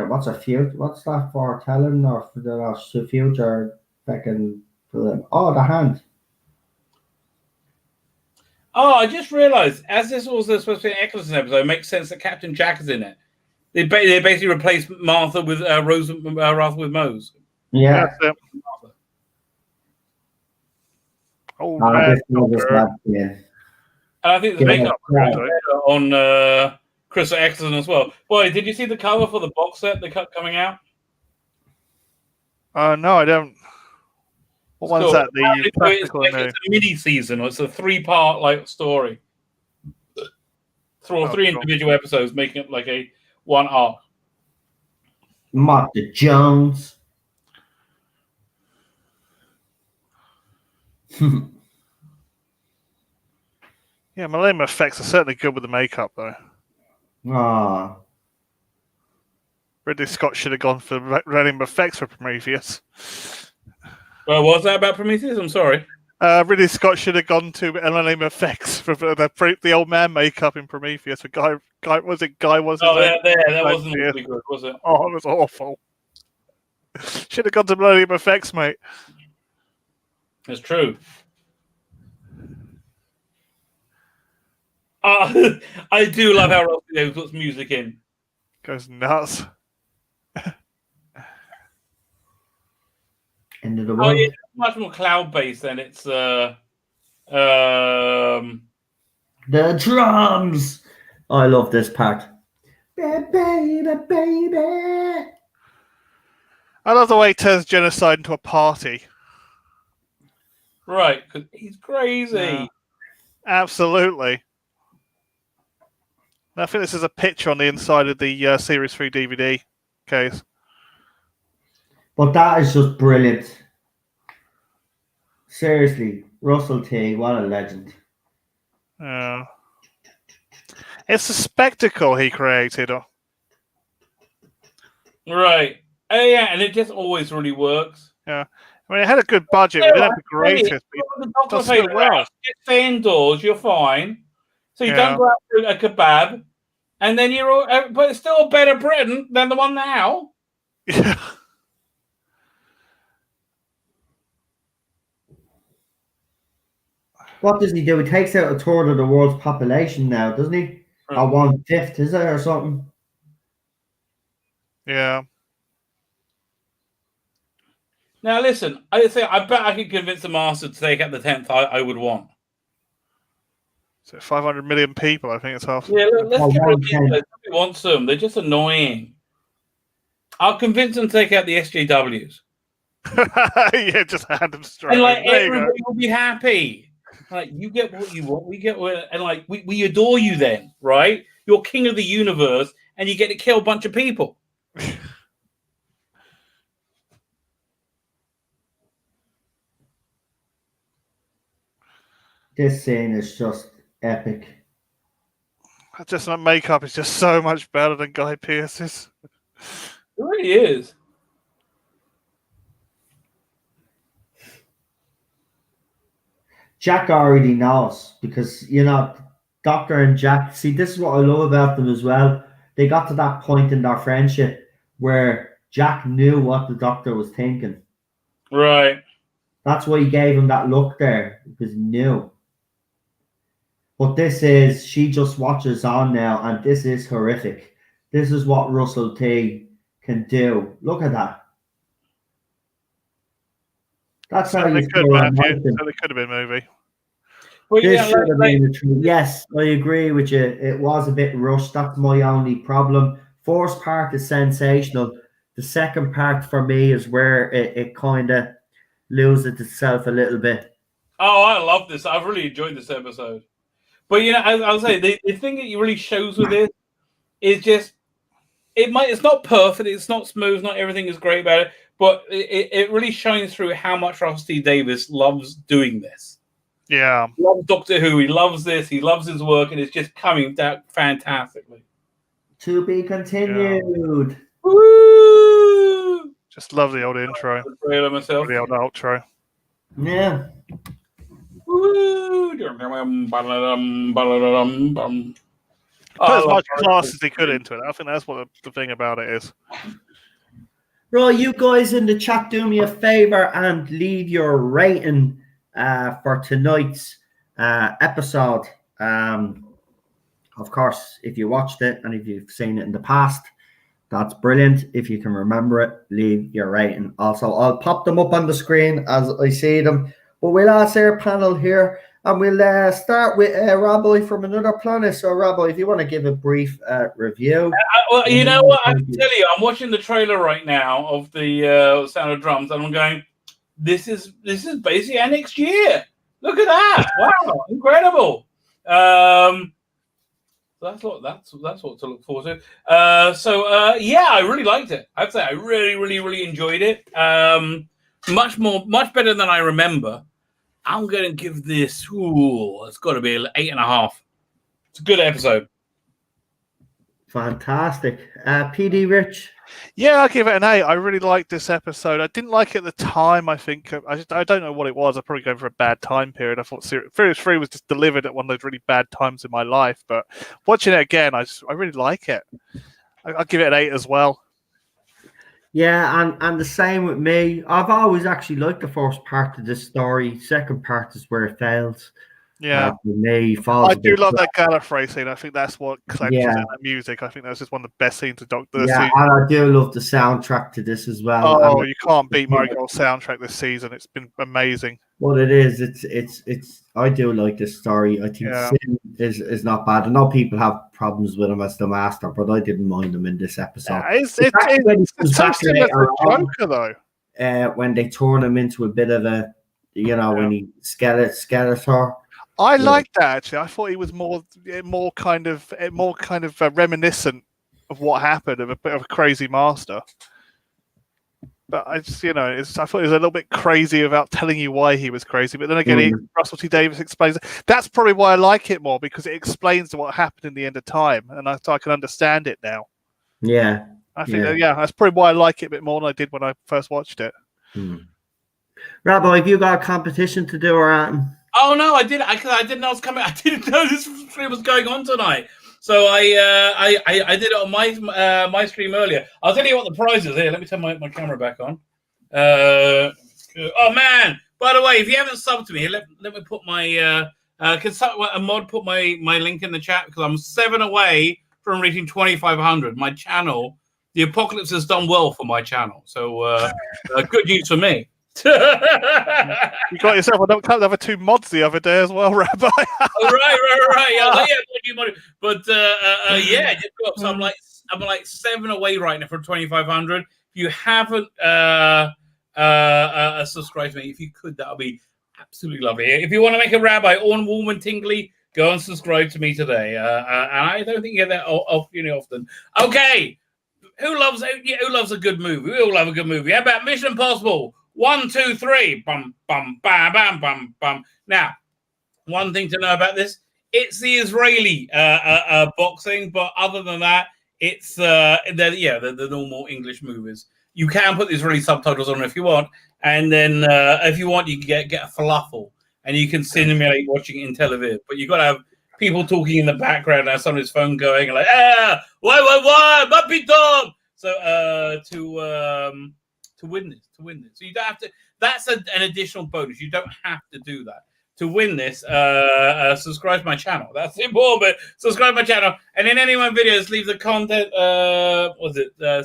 what's a future, what's that for, telling or for the future fucking film? Oh, the Hand. Oh, I just realised, as this was supposed to be an Eccleston episode, it makes sense that Captain Jack is in it. They basically replaced Martha with Rose, Martha with Mose. Yeah. That's it. Oh, This man. was bad, yeah. And I think the Yeah, makeup on Chris Eccleston as well. Boy, did you see the cover for the box set they cut coming out? No, I don't. What one's that? The it's practical a mini season, or it's a 3-part story. Three individual episodes, making it like a one arc. Martha Jones. Yeah, Millennium Effects are certainly good with the makeup, though. Ah. Ridley Scott should have gone for Millennium Effects for Prometheus. Well, what's that about Prometheus? I'm sorry. Ridley Scott should have gone to Millennium Effects for the old man makeup in Prometheus. For Guy was it Guy? Was it? Oh, that wasn't really good, was it? Oh, it was awful. Should have gone to Millennium Effects, mate. It's true. I do love how Rossi puts music in. Goes nuts. End of the Oh, world. yeah, it's much more cloud-based than it's The drums. I love this part. Baby, baby. I love the way he turns genocide into a party. right, because he's crazy. Yeah. Absolutely. I think this is a picture on the inside of the Series 3 DVD case. But that is just brilliant. Seriously, Russell T, what a legend. Yeah. It's a spectacle he created. Right. Oh, yeah, and it just always really works. Yeah. I mean, it had a good budget. We didn't have the greatest. But it does so well. Just stay indoors, you're fine. So you Yeah. don't go out for a kebab, and then you're all, but it's still a better Britain than the one now. Yeah. What does he do? He takes out a third of the world's population now, doesn't he? Right. Or 1/5, is it, or something? Yeah. Now listen, I bet I could convince the master to take out the 10th. I would want. So 500 million people, I think it's half. Yeah, let's get rid of okay. these. Nobody wants them. They're just annoying. I'll convince them to take out the SJWs. Yeah, just hand them straight. And like There you go. everybody will be happy. Like you get what you want, we get what, and like we adore you then, right? You're king of the universe, and you get to kill a bunch of people. This scene is just epic. Just that makeup is just so much better than Guy Pearce's. It really is. Jack already knows because, you know, Doctor and Jack, see, this is what I love about them as well. They got to that point in their friendship where Jack knew what the Doctor was thinking. Right. That's why he gave him that look there, because he knew. But this is, she just watches on now, and this is horrific. This is what Russell T can do. Look at that. That's how you Could, score a Matthew. mountain. So they could have been a movie. Well, This yeah, should have like, been a true. Yes, I agree with you. It was a bit rushed. That's my only problem. First part is sensational. The second part for me is where it kind of loses itself a little bit. oh, I love this. I've really enjoyed this episode. But you know, I'll say the thing that it really shows with this is just it's not perfect, it's not smooth, not everything is great about it, but it really shines through how much Russell T Davies loves doing this. Yeah. He loves Doctor Who, he loves this, he loves his work, and it's just coming out fantastically. To be continued. Woo! Just love the old intro. The trailer myself. The old outro. Yeah. Woo! Put as much class as he could into it. I think that's what the thing about it is. Right, you guys in the chat, do me a favor and leave your rating for tonight's episode. Of course, if you watched it and if you've seen it in the past, that's brilliant. If you can remember it, leave your rating. Also, I'll pop them up on the screen as I see them. But we'll ask our panel here, and we'll start with Rabbi from Another Planet. So, Rabbi, if you want to give a brief review. Well, you know what? I can tell you, I'm watching the trailer right now of the Sound of Drums, and I'm going, this is basically our next year. Look at that! Wow, incredible. That's what to look forward to. Yeah, I really liked it. I'd say I really enjoyed it. Much better than I remember. I'm going to give this. It's got to be 8.5. It's a good episode. Fantastic. PD Rich. Yeah, I'll give it an 8. I really liked this episode. I didn't like it at the time. I think I don't know what it was. I'm probably going for a bad time period. I thought Series 3 was just delivered at one of those really bad times in my life. But watching it again, I really like it. I'll give it an 8 as well. Yeah, and the same with me. I've always actually liked the first part of this story. Second part is where it fails. Yeah. For me, falls I a do bit love flat. that Gallifrey scene. I think that's what clenches Yeah. in that music. I think that's just one of the best scenes of Doctor Yeah, season. and I do love the soundtrack to this as well. Oh, And you can't beat Murray Gold's soundtrack this season. It's been amazing. what it is, it's. I do like this story. I think Yeah. Sin is not bad. I know people have problems with him as the Master, but I didn't mind him in this episode. Yeah, it's actually when he comes so back similar to later on, Joker, though. when they turn him into a bit of a, when he Skeletor. I Yeah. liked that actually. I thought he was more kind of reminiscent of what happened, of a bit of a crazy master. But I just, I thought he was a little bit crazy about telling you why he was crazy. But then again, Russell T Davies explains it. That's probably why I like it more, because it explains what happened in the end of time, and so I can understand it now. Yeah. I think that's probably why I like it a bit more than I did when I first watched it. Rabbi, have you got a competition to do or anything? Oh no, I didn't. I didn't know it was coming. I didn't know this stream was going on tonight. So I did it on my stream earlier. I'll tell you what the prize is. Here, let me turn my camera back on. Oh man! By the way, if you haven't subbed to me, let me put my can a mod put my link in the chat, because I'm 7 away from reaching 2,500. My channel, the apocalypse has done well for my channel. So good news for me. You got yourself another 2 mods the other day as well, Rabbi. right. Yeah, but yeah, just got up. So I'm like 7 away right now from 2,500. If you haven't subscribed to me, if you could, that would be absolutely lovely. If you want to make a Rabbi warm and tingly, go and subscribe to me today. And I don't think you get that often. Okay, who loves a good movie? We all love a good movie. How about Mission Impossible? 1, 2, 3. Bum, bum, bam, bam, bum, bum. Now, one thing to know about this, it's the Israeli boxing, but other than that, it's the normal English movies. You can put the Israeli subtitles on if you want, and then if you want, you can get a falafel, and you can simulate watching it in Tel Aviv. But you've got to have people talking in the background, and somebody's phone going, like, why, Mapitov! So to win this. So you don't have to. That's an additional bonus. You don't have to do that to win this. Subscribe to my channel. That's important. Subscribe to my channel, and in any of my videos, leave the content.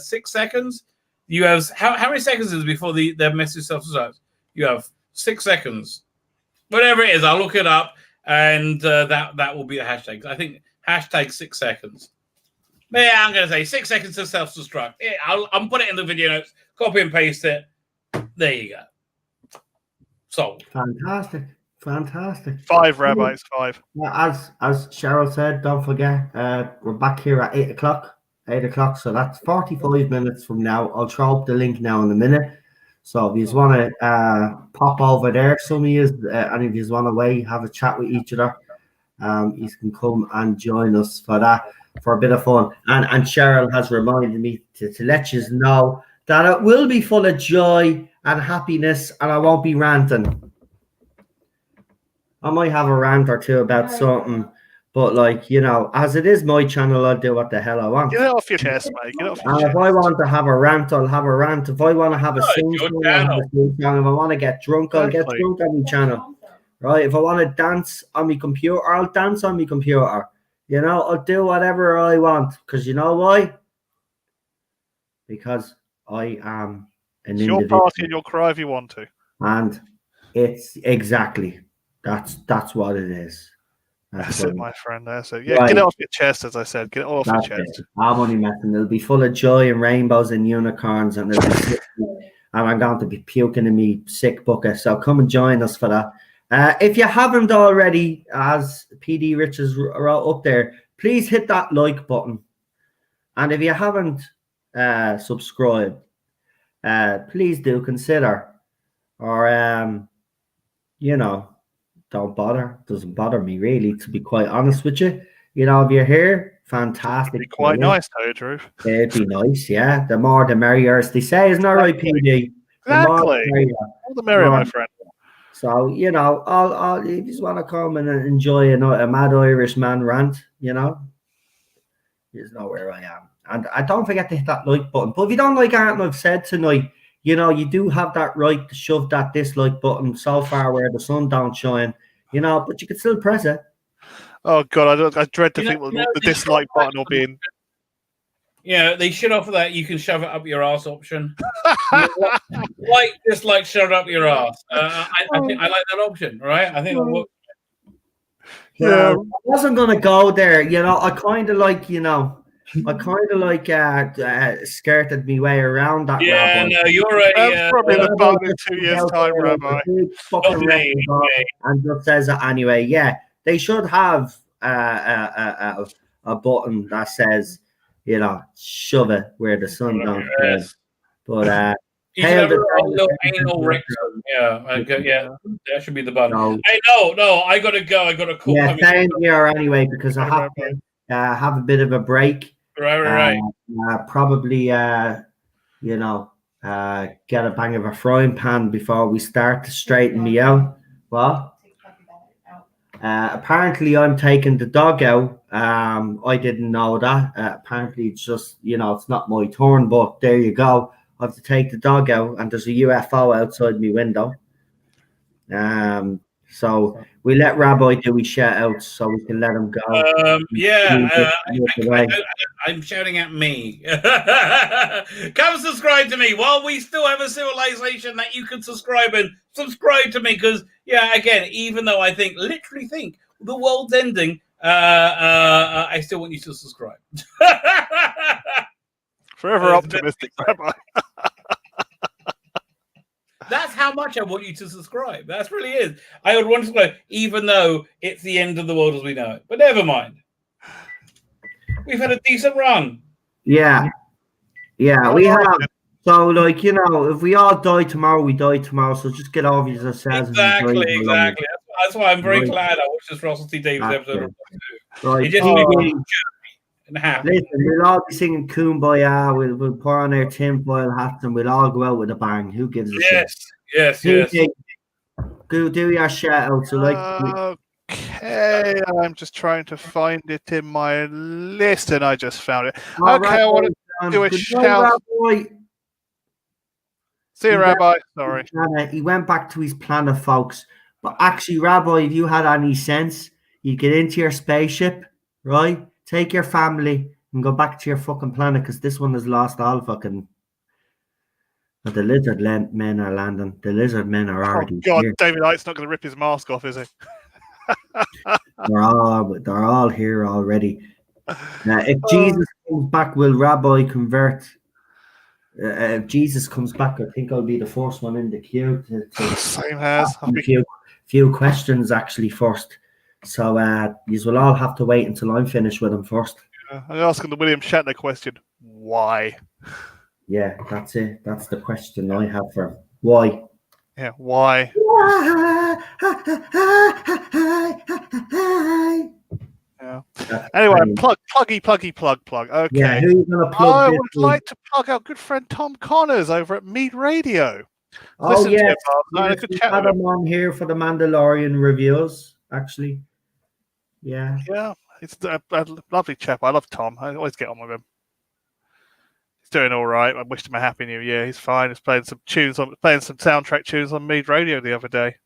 6 seconds? You have how many seconds is it before the message self-subscribes? You have 6 seconds. Whatever it is, I'll look it up, and that will be the hashtag. I think hashtag 6 seconds. Yeah, I'm going to say 6 seconds to self-destruct. Yeah, I'll put it in the video notes, copy and paste it. There you go. Sold. Fantastic. 5 rabbis, 5. As Cheryl said, don't forget, we're back here at 8 o'clock. 8 o'clock, so that's 45 minutes from now. I'll throw up the link now in a minute. So if you want to pop over there, some of you, and if you want to wait, have a chat with each other, you can come and join us for that, for a bit of fun. And Cheryl has reminded me to let you know that it will be full of joy and happiness, and I won't be ranting. I might have a rant or two about something, but as it is my channel, I'll do what the hell I want. Get it off your chest, mate. Get it off your and chest. if I want to have a rant, I'll have a rant. If I want to have a sing song, I'll have a sing song. If I want to get drunk, I'll get drunk on my channel. Right? If I want to dance on my computer, I'll dance on my computer. I'll do whatever I want. Because you know why? Because I am an It's your party and you'll cry if you want to. And it's exactly. That's what it is. That's it, my friend. That's it. Yeah, right. Get it off your chest, as I said. Get it off your chest. I'm only messing. It'll be full of joy and rainbows and unicorns, and I'm going to be puking in me sick bucket. So come and join us for that. If you haven't already, as PD Richards wrote up there, please hit that like button. And if you haven't subscribed, please do consider. Or don't bother. Doesn't bother me really, to be quite honest with you. If you're here, fantastic. It'd be quite nice, though, Drew. It'd be nice, yeah. The more the merrier, as they say, isn't that right, PD? Exactly. All the merrier, my friend. So, I'll if you just want to come and enjoy a mad Irish man rant, you know where I am. And don't forget to hit that like button. But if you don't like anything I've said tonight, you do have that right to shove that dislike button so far where the sun don't shine, but you can still press it. Oh, God, I dread to think the dislike button will be in. Yeah, they should offer that you can shove it up your ass option. Dislike, shove it up your ass. I think I like that option, right? I think it'll work. Yeah, I wasn't going to go there. I kind of like, I kind of like skirted me way around that. Yeah, Rabbi. no, you're a. That's probably the Rabbi bug in just 2 comes years' out time, there with Rabbi. a big fucking me, record on me. and just says it anyway. Yeah, they should have a button that says, shove it where the sun don't shine. Yes. But You should hail have the a little Daily anal Mail. rectum. Yeah, yeah, that should be the button. So, Hey, no, I gotta go. I gotta call. yeah, same here anyway because I have to have a bit of a break. Right. Probably, get a bang of a frying pan before we start to straighten me out. Well, apparently I'm taking the dog out. I didn't know that. Apparently it's just, it's not my turn, but there you go. I have to take the dog out and there's a UFO outside my window. So we let Rabbi do his shout outs so we can let him go. I'm shouting at me. Come subscribe to me while we still have a civilization that you can subscribe to me because again, even though I literally think the world's ending, I still want you to subscribe. Forever optimistic, Rabbi. That's how much I want you to subscribe. That really is. I would want to subscribe, even though it's the end of the world as we know it. But never mind. We've had a decent run. Yeah, we have. So, if we all die tomorrow, we die tomorrow. So just get over yourselves. Exactly. That's why I'm very glad I watched this Russell T Davies episode. Right. It just made me and happy. Listen, we'll all be singing Kumbaya. We'll pour on our tinfoil hats and we'll all go out with a bang. Who gives a shit? Yes. Go do your shout out. So Okay, I'm just trying to find it in my list, and I just found it. All okay, I want to do a shout. See you, Rabbi. Sorry. He went back to his planet, folks. But actually, Rabbi, if you had any sense, you'd get into your spaceship, right? Take your family and go back to your fucking planet because this one has lost all fucking. But the lizard men are landing. The lizard men are already here. David Icke's not going to rip his mask off, is he? They're all here already. Now, if Jesus comes back, will Rabbi convert? If Jesus comes back, I think I'll be the first one in the queue. Same as. A few questions actually first. So you will all have to wait until I'm finished with them first. Yeah, I'm asking the William Shatner question. Why? Yeah, that's it. That's the question I have for him. Why? Yeah, why? Yeah. Anyway, plug. Okay. Yeah, who are you gonna plug? I would like to plug our good friend Tom Connors over at Mead Radio. Oh, yes. I could chat had him on here for the Mandalorian reviews, actually. Yeah. Yeah, it's a lovely chap. I love Tom. I always get on with him. He's doing all right. I wished him a happy new year. He's fine. He's playing some soundtrack tunes on Mead Radio the other day.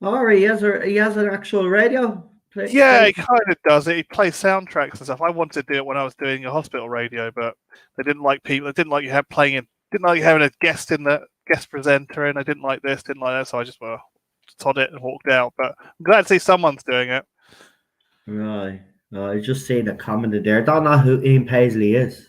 Oh, he has an actual radio. He kind of does it. He plays soundtracks and stuff. I wanted to do it when I was doing a hospital radio, but they didn't like people. They didn't like you having a guest presenter, and I didn't like this, didn't like that. So I just sod it and walked out. But I'm glad to see someone's doing it. Right. I just seen a comment there. I don't know who Ian Paisley is.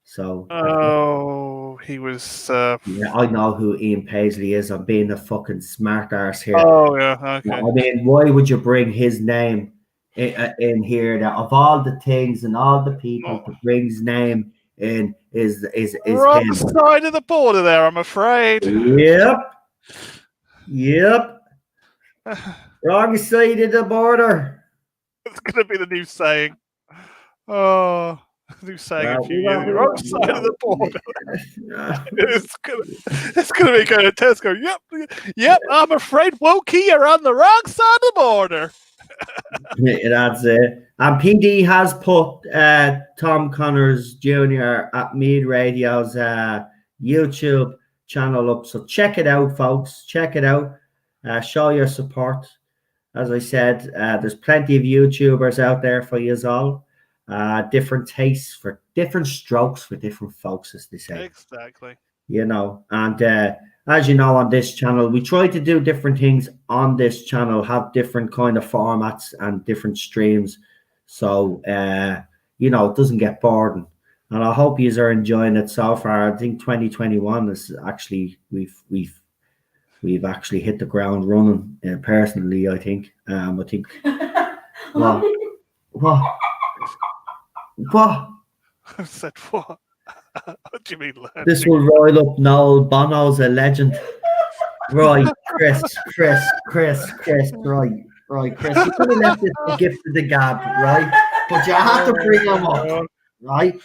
So. Oh, he was. Yeah, I know who Ian Paisley is. I'm being a fucking smart arse here. Oh yeah, okay. I mean, why would you bring his name in here? That of all the things and all the people to bring his name in is wrong him. Side of the border there, I'm afraid. Yep. Wrong side of the border. It's going to be the new saying. Oh, new saying a few years. Wrong side of the border. It's going to be going to Tesco. Yep. I'm afraid, Wokey, you're on the wrong side of the border. That's it. And PD has put Tom Connors Jr. at Mead Radio's YouTube channel up. So check it out, folks. Check it out. Show your support. As I said, there's plenty of YouTubers out there for you all. Different tastes for different strokes for different folks, as they say. Exactly. And as you know, on this channel, we try to do different things on this channel, have different kind of formats and different streams. So, it doesn't get boring. And I hope you are enjoying it so far. I think 2021 is actually we've actually hit the ground running. Personally, I think. I think. What? I said what? What do you mean? This will roll up Noel. Bono's a legend. Right, Chris. Right, Chris. You could have left this the gift of the gab, right? But you have to bring him up, right?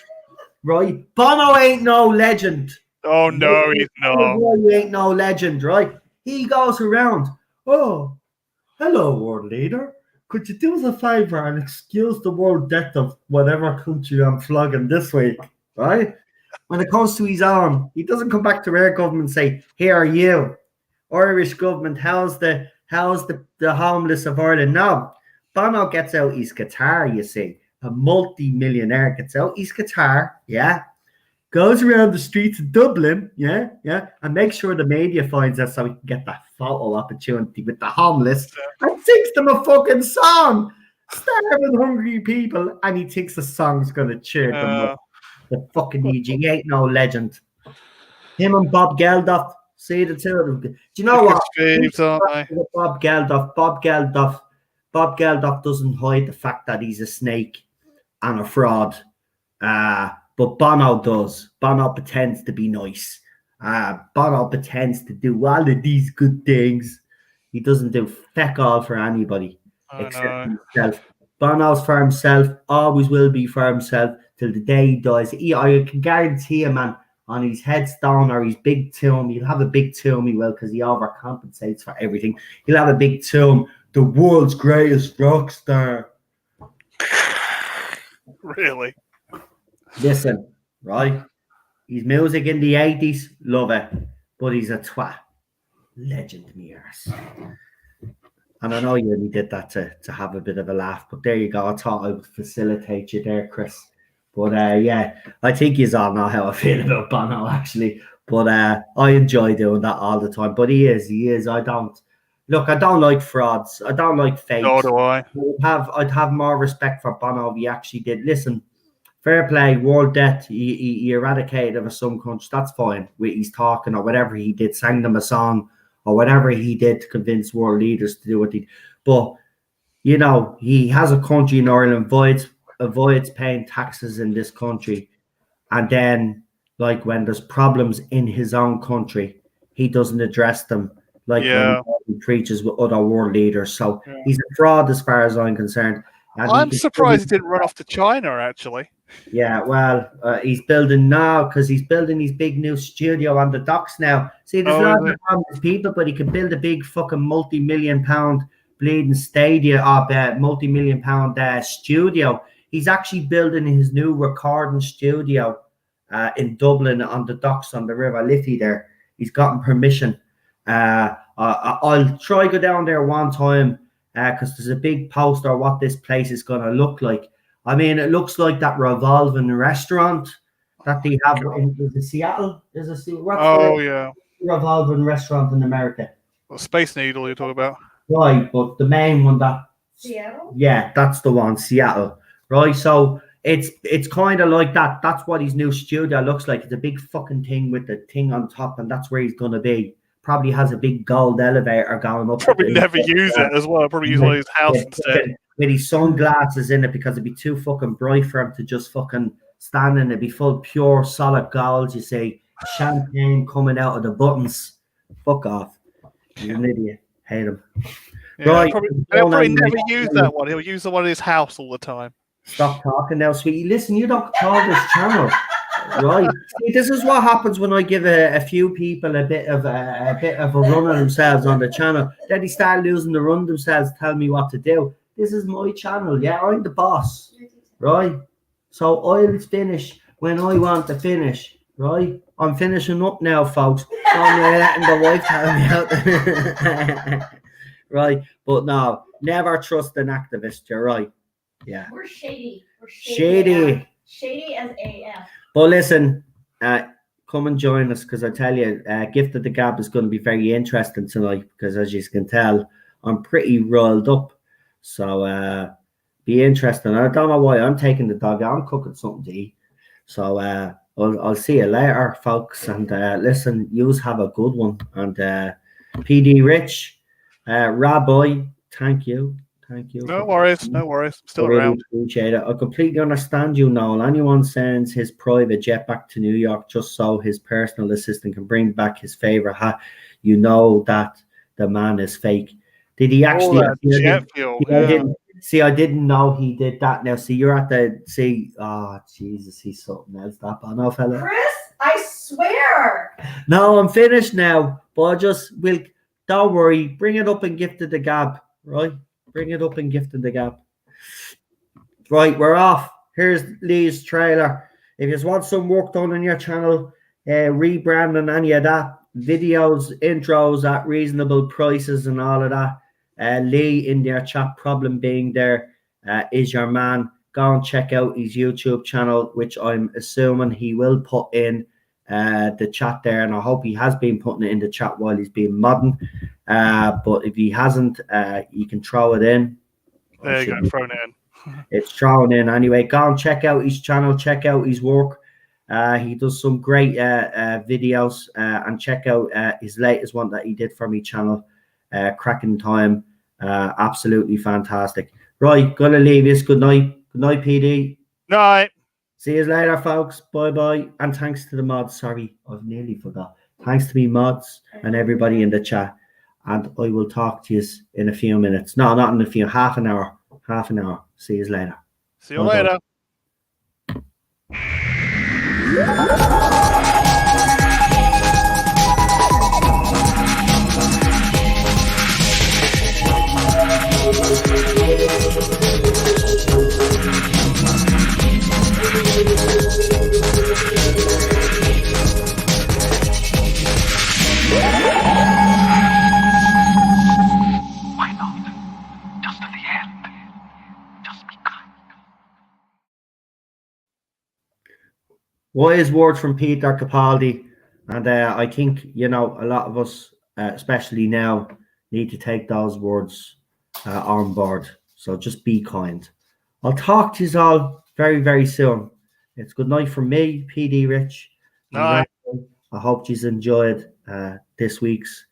Bono ain't no legend. Oh no, he's not. He ain't no legend, right? He goes around. Oh, hello, world leader. Could you do us a favor and excuse the world death of whatever country I'm flogging this week, right? When it comes to his own, he doesn't come back to our government and say, "Here are you, Irish government. How's the homeless of Ireland?" No, Bono gets out his guitar. You see, a multi-millionaire gets out his guitar, yeah, goes around the streets of Dublin, yeah, and makes sure the media finds us so we can get that photo opportunity with the homeless and sings them a fucking song. Starving, hungry people, and he thinks the song's gonna cheer them up. The fucking EG, he ain't no legend. Him and Bob Geldof, see the two of them. Do you know what? Bob Geldof doesn't hide the fact that he's a snake and a fraud. But Bono does. Bono pretends to be nice. Bono pretends to do all of these good things. He doesn't do feck all for anybody except himself. Bono's for himself, always will be for himself till the day he dies. I can guarantee you, man, on his headstone or his big tomb, he'll have a big tomb, he will, because he overcompensates for everything. He'll have a big tomb, the world's greatest rock star. Really? Listen, right? His music in the 80s, love it. But he's a twat. Legend, me arse. And I know you only did that to have a bit of a laugh, but there you go. I thought I would facilitate you there, Chris. But yeah, I think you all know how I feel about Bono, actually. But I enjoy doing that all the time. But he is. I don't like frauds. I don't like fakes. Nor do I. I'd have more respect for Bono if he actually did. Listen, fair play, world debt, he eradicated over some countries. That's fine. He's talking or whatever he did, sang them a song or whatever he did to convince world leaders to do what he did. But, he has a country in Ireland, avoids paying taxes in this country. And then, like, when there's problems in his own country, he doesn't address them like when he preaches with other world leaders. So he's a fraud as far as I'm concerned. And I'm surprised he didn't run off to China, actually. Yeah, well, he's building now because he's building his big new studio on the docks now. See, there's lots of homeless people, but he can build a big fucking multi-million-pound bleeding stadium, multi-million-pound studio. He's actually building his new recording studio in Dublin on the docks on the River Liffey there. He's gotten permission. I'll try go down there one time because there's a big poster of what this place is going to look like. I mean, it looks like that revolving restaurant that they have in Seattle. Revolving restaurant in America. Well, Space Needle you're talking about. Right, but the main one Seattle? Yeah, that's the one, Seattle. Right, so it's kind of like that. That's what his new studio looks like. It's a big fucking thing with the thing on top, and that's where he's going to be. Probably has a big gold elevator going up. Probably never use it as well. Probably use it on his house instead. With his sunglasses in it because it'd be too fucking bright for him to just fucking stand in. It'd be full pure solid gold, you see. Champagne coming out of the buttons. Fuck off. You're an idiot. Hate him. Yeah, right. He'll probably never use that one. He'll use the one in his house all the time. Stop talking now, sweetie. Listen, you don't control this channel. Right. See, this is what happens when I give a few people a bit of a run on themselves on the channel. Then they start losing the run themselves, tell me what to do. This is my channel, yeah. I'm the boss, right? So I'll finish when I want to finish, right? I'm finishing up now, folks. I'm letting the wife tell me out. Right, but no, never trust an activist. You're right. Yeah. We're shady. Shady. Shady as AF. But listen, come and join us because I tell you, Gift of the Gab is going to be very interesting tonight because as you can tell, I'm pretty rolled up. So be interesting. I don't know why I'm taking the dog. I'm cooking something to eat. So I'll see you later, folks. And listen, yous have a good one. And PD Rich, Rabbi, thank you. Thank you. No worries. No worries. Still I really around. appreciate it. I completely understand you, Noel. Anyone sends his private jet back to New York just so his personal assistant can bring back his favorite hat, you know that the man is fake. Did he actually? All that jet fuel. I didn't know he did that. Now, see, you're at the Oh, Jesus, he's something else. That no fella. Chris, I swear. No, I'm finished now. But don't worry. Bring it up and gift it the gab, right? Bring it up and gift it the gab. Right, we're off. Here's Lee's trailer. If you want some work done on your channel, rebranding any of that, videos, intros at reasonable prices and all of that, Lee in their chat, problem being there, is your man. Go and check out his YouTube channel, which I'm assuming he will put in the chat there, and I hope he has been putting it in the chat while he's been modding. But if he hasn't, you can throw it in. There you go, thrown in. It's thrown in anyway. Go and check out his channel, check out his work. He does some great videos, and check out his latest one that he did for me channel, Cracking Time. Absolutely fantastic. Right, gonna leave this. Good night. Good night, PD. Night. See you later, folks. Bye-bye. And thanks to the mods. Sorry, I've nearly forgot. Thanks to me mods and everybody in the chat. And I will talk to you in a few minutes. No, not in a few. Half an hour. Half an hour. See you later. See you later. Why not? Just to the end. Just be kind. Wise word from Peter Capaldi. And I think, a lot of us, especially now, need to take those words on board. So just be kind. I'll talk to you all very, very soon. It's good night from me, PD Rich. Night. I hope you enjoyed this week's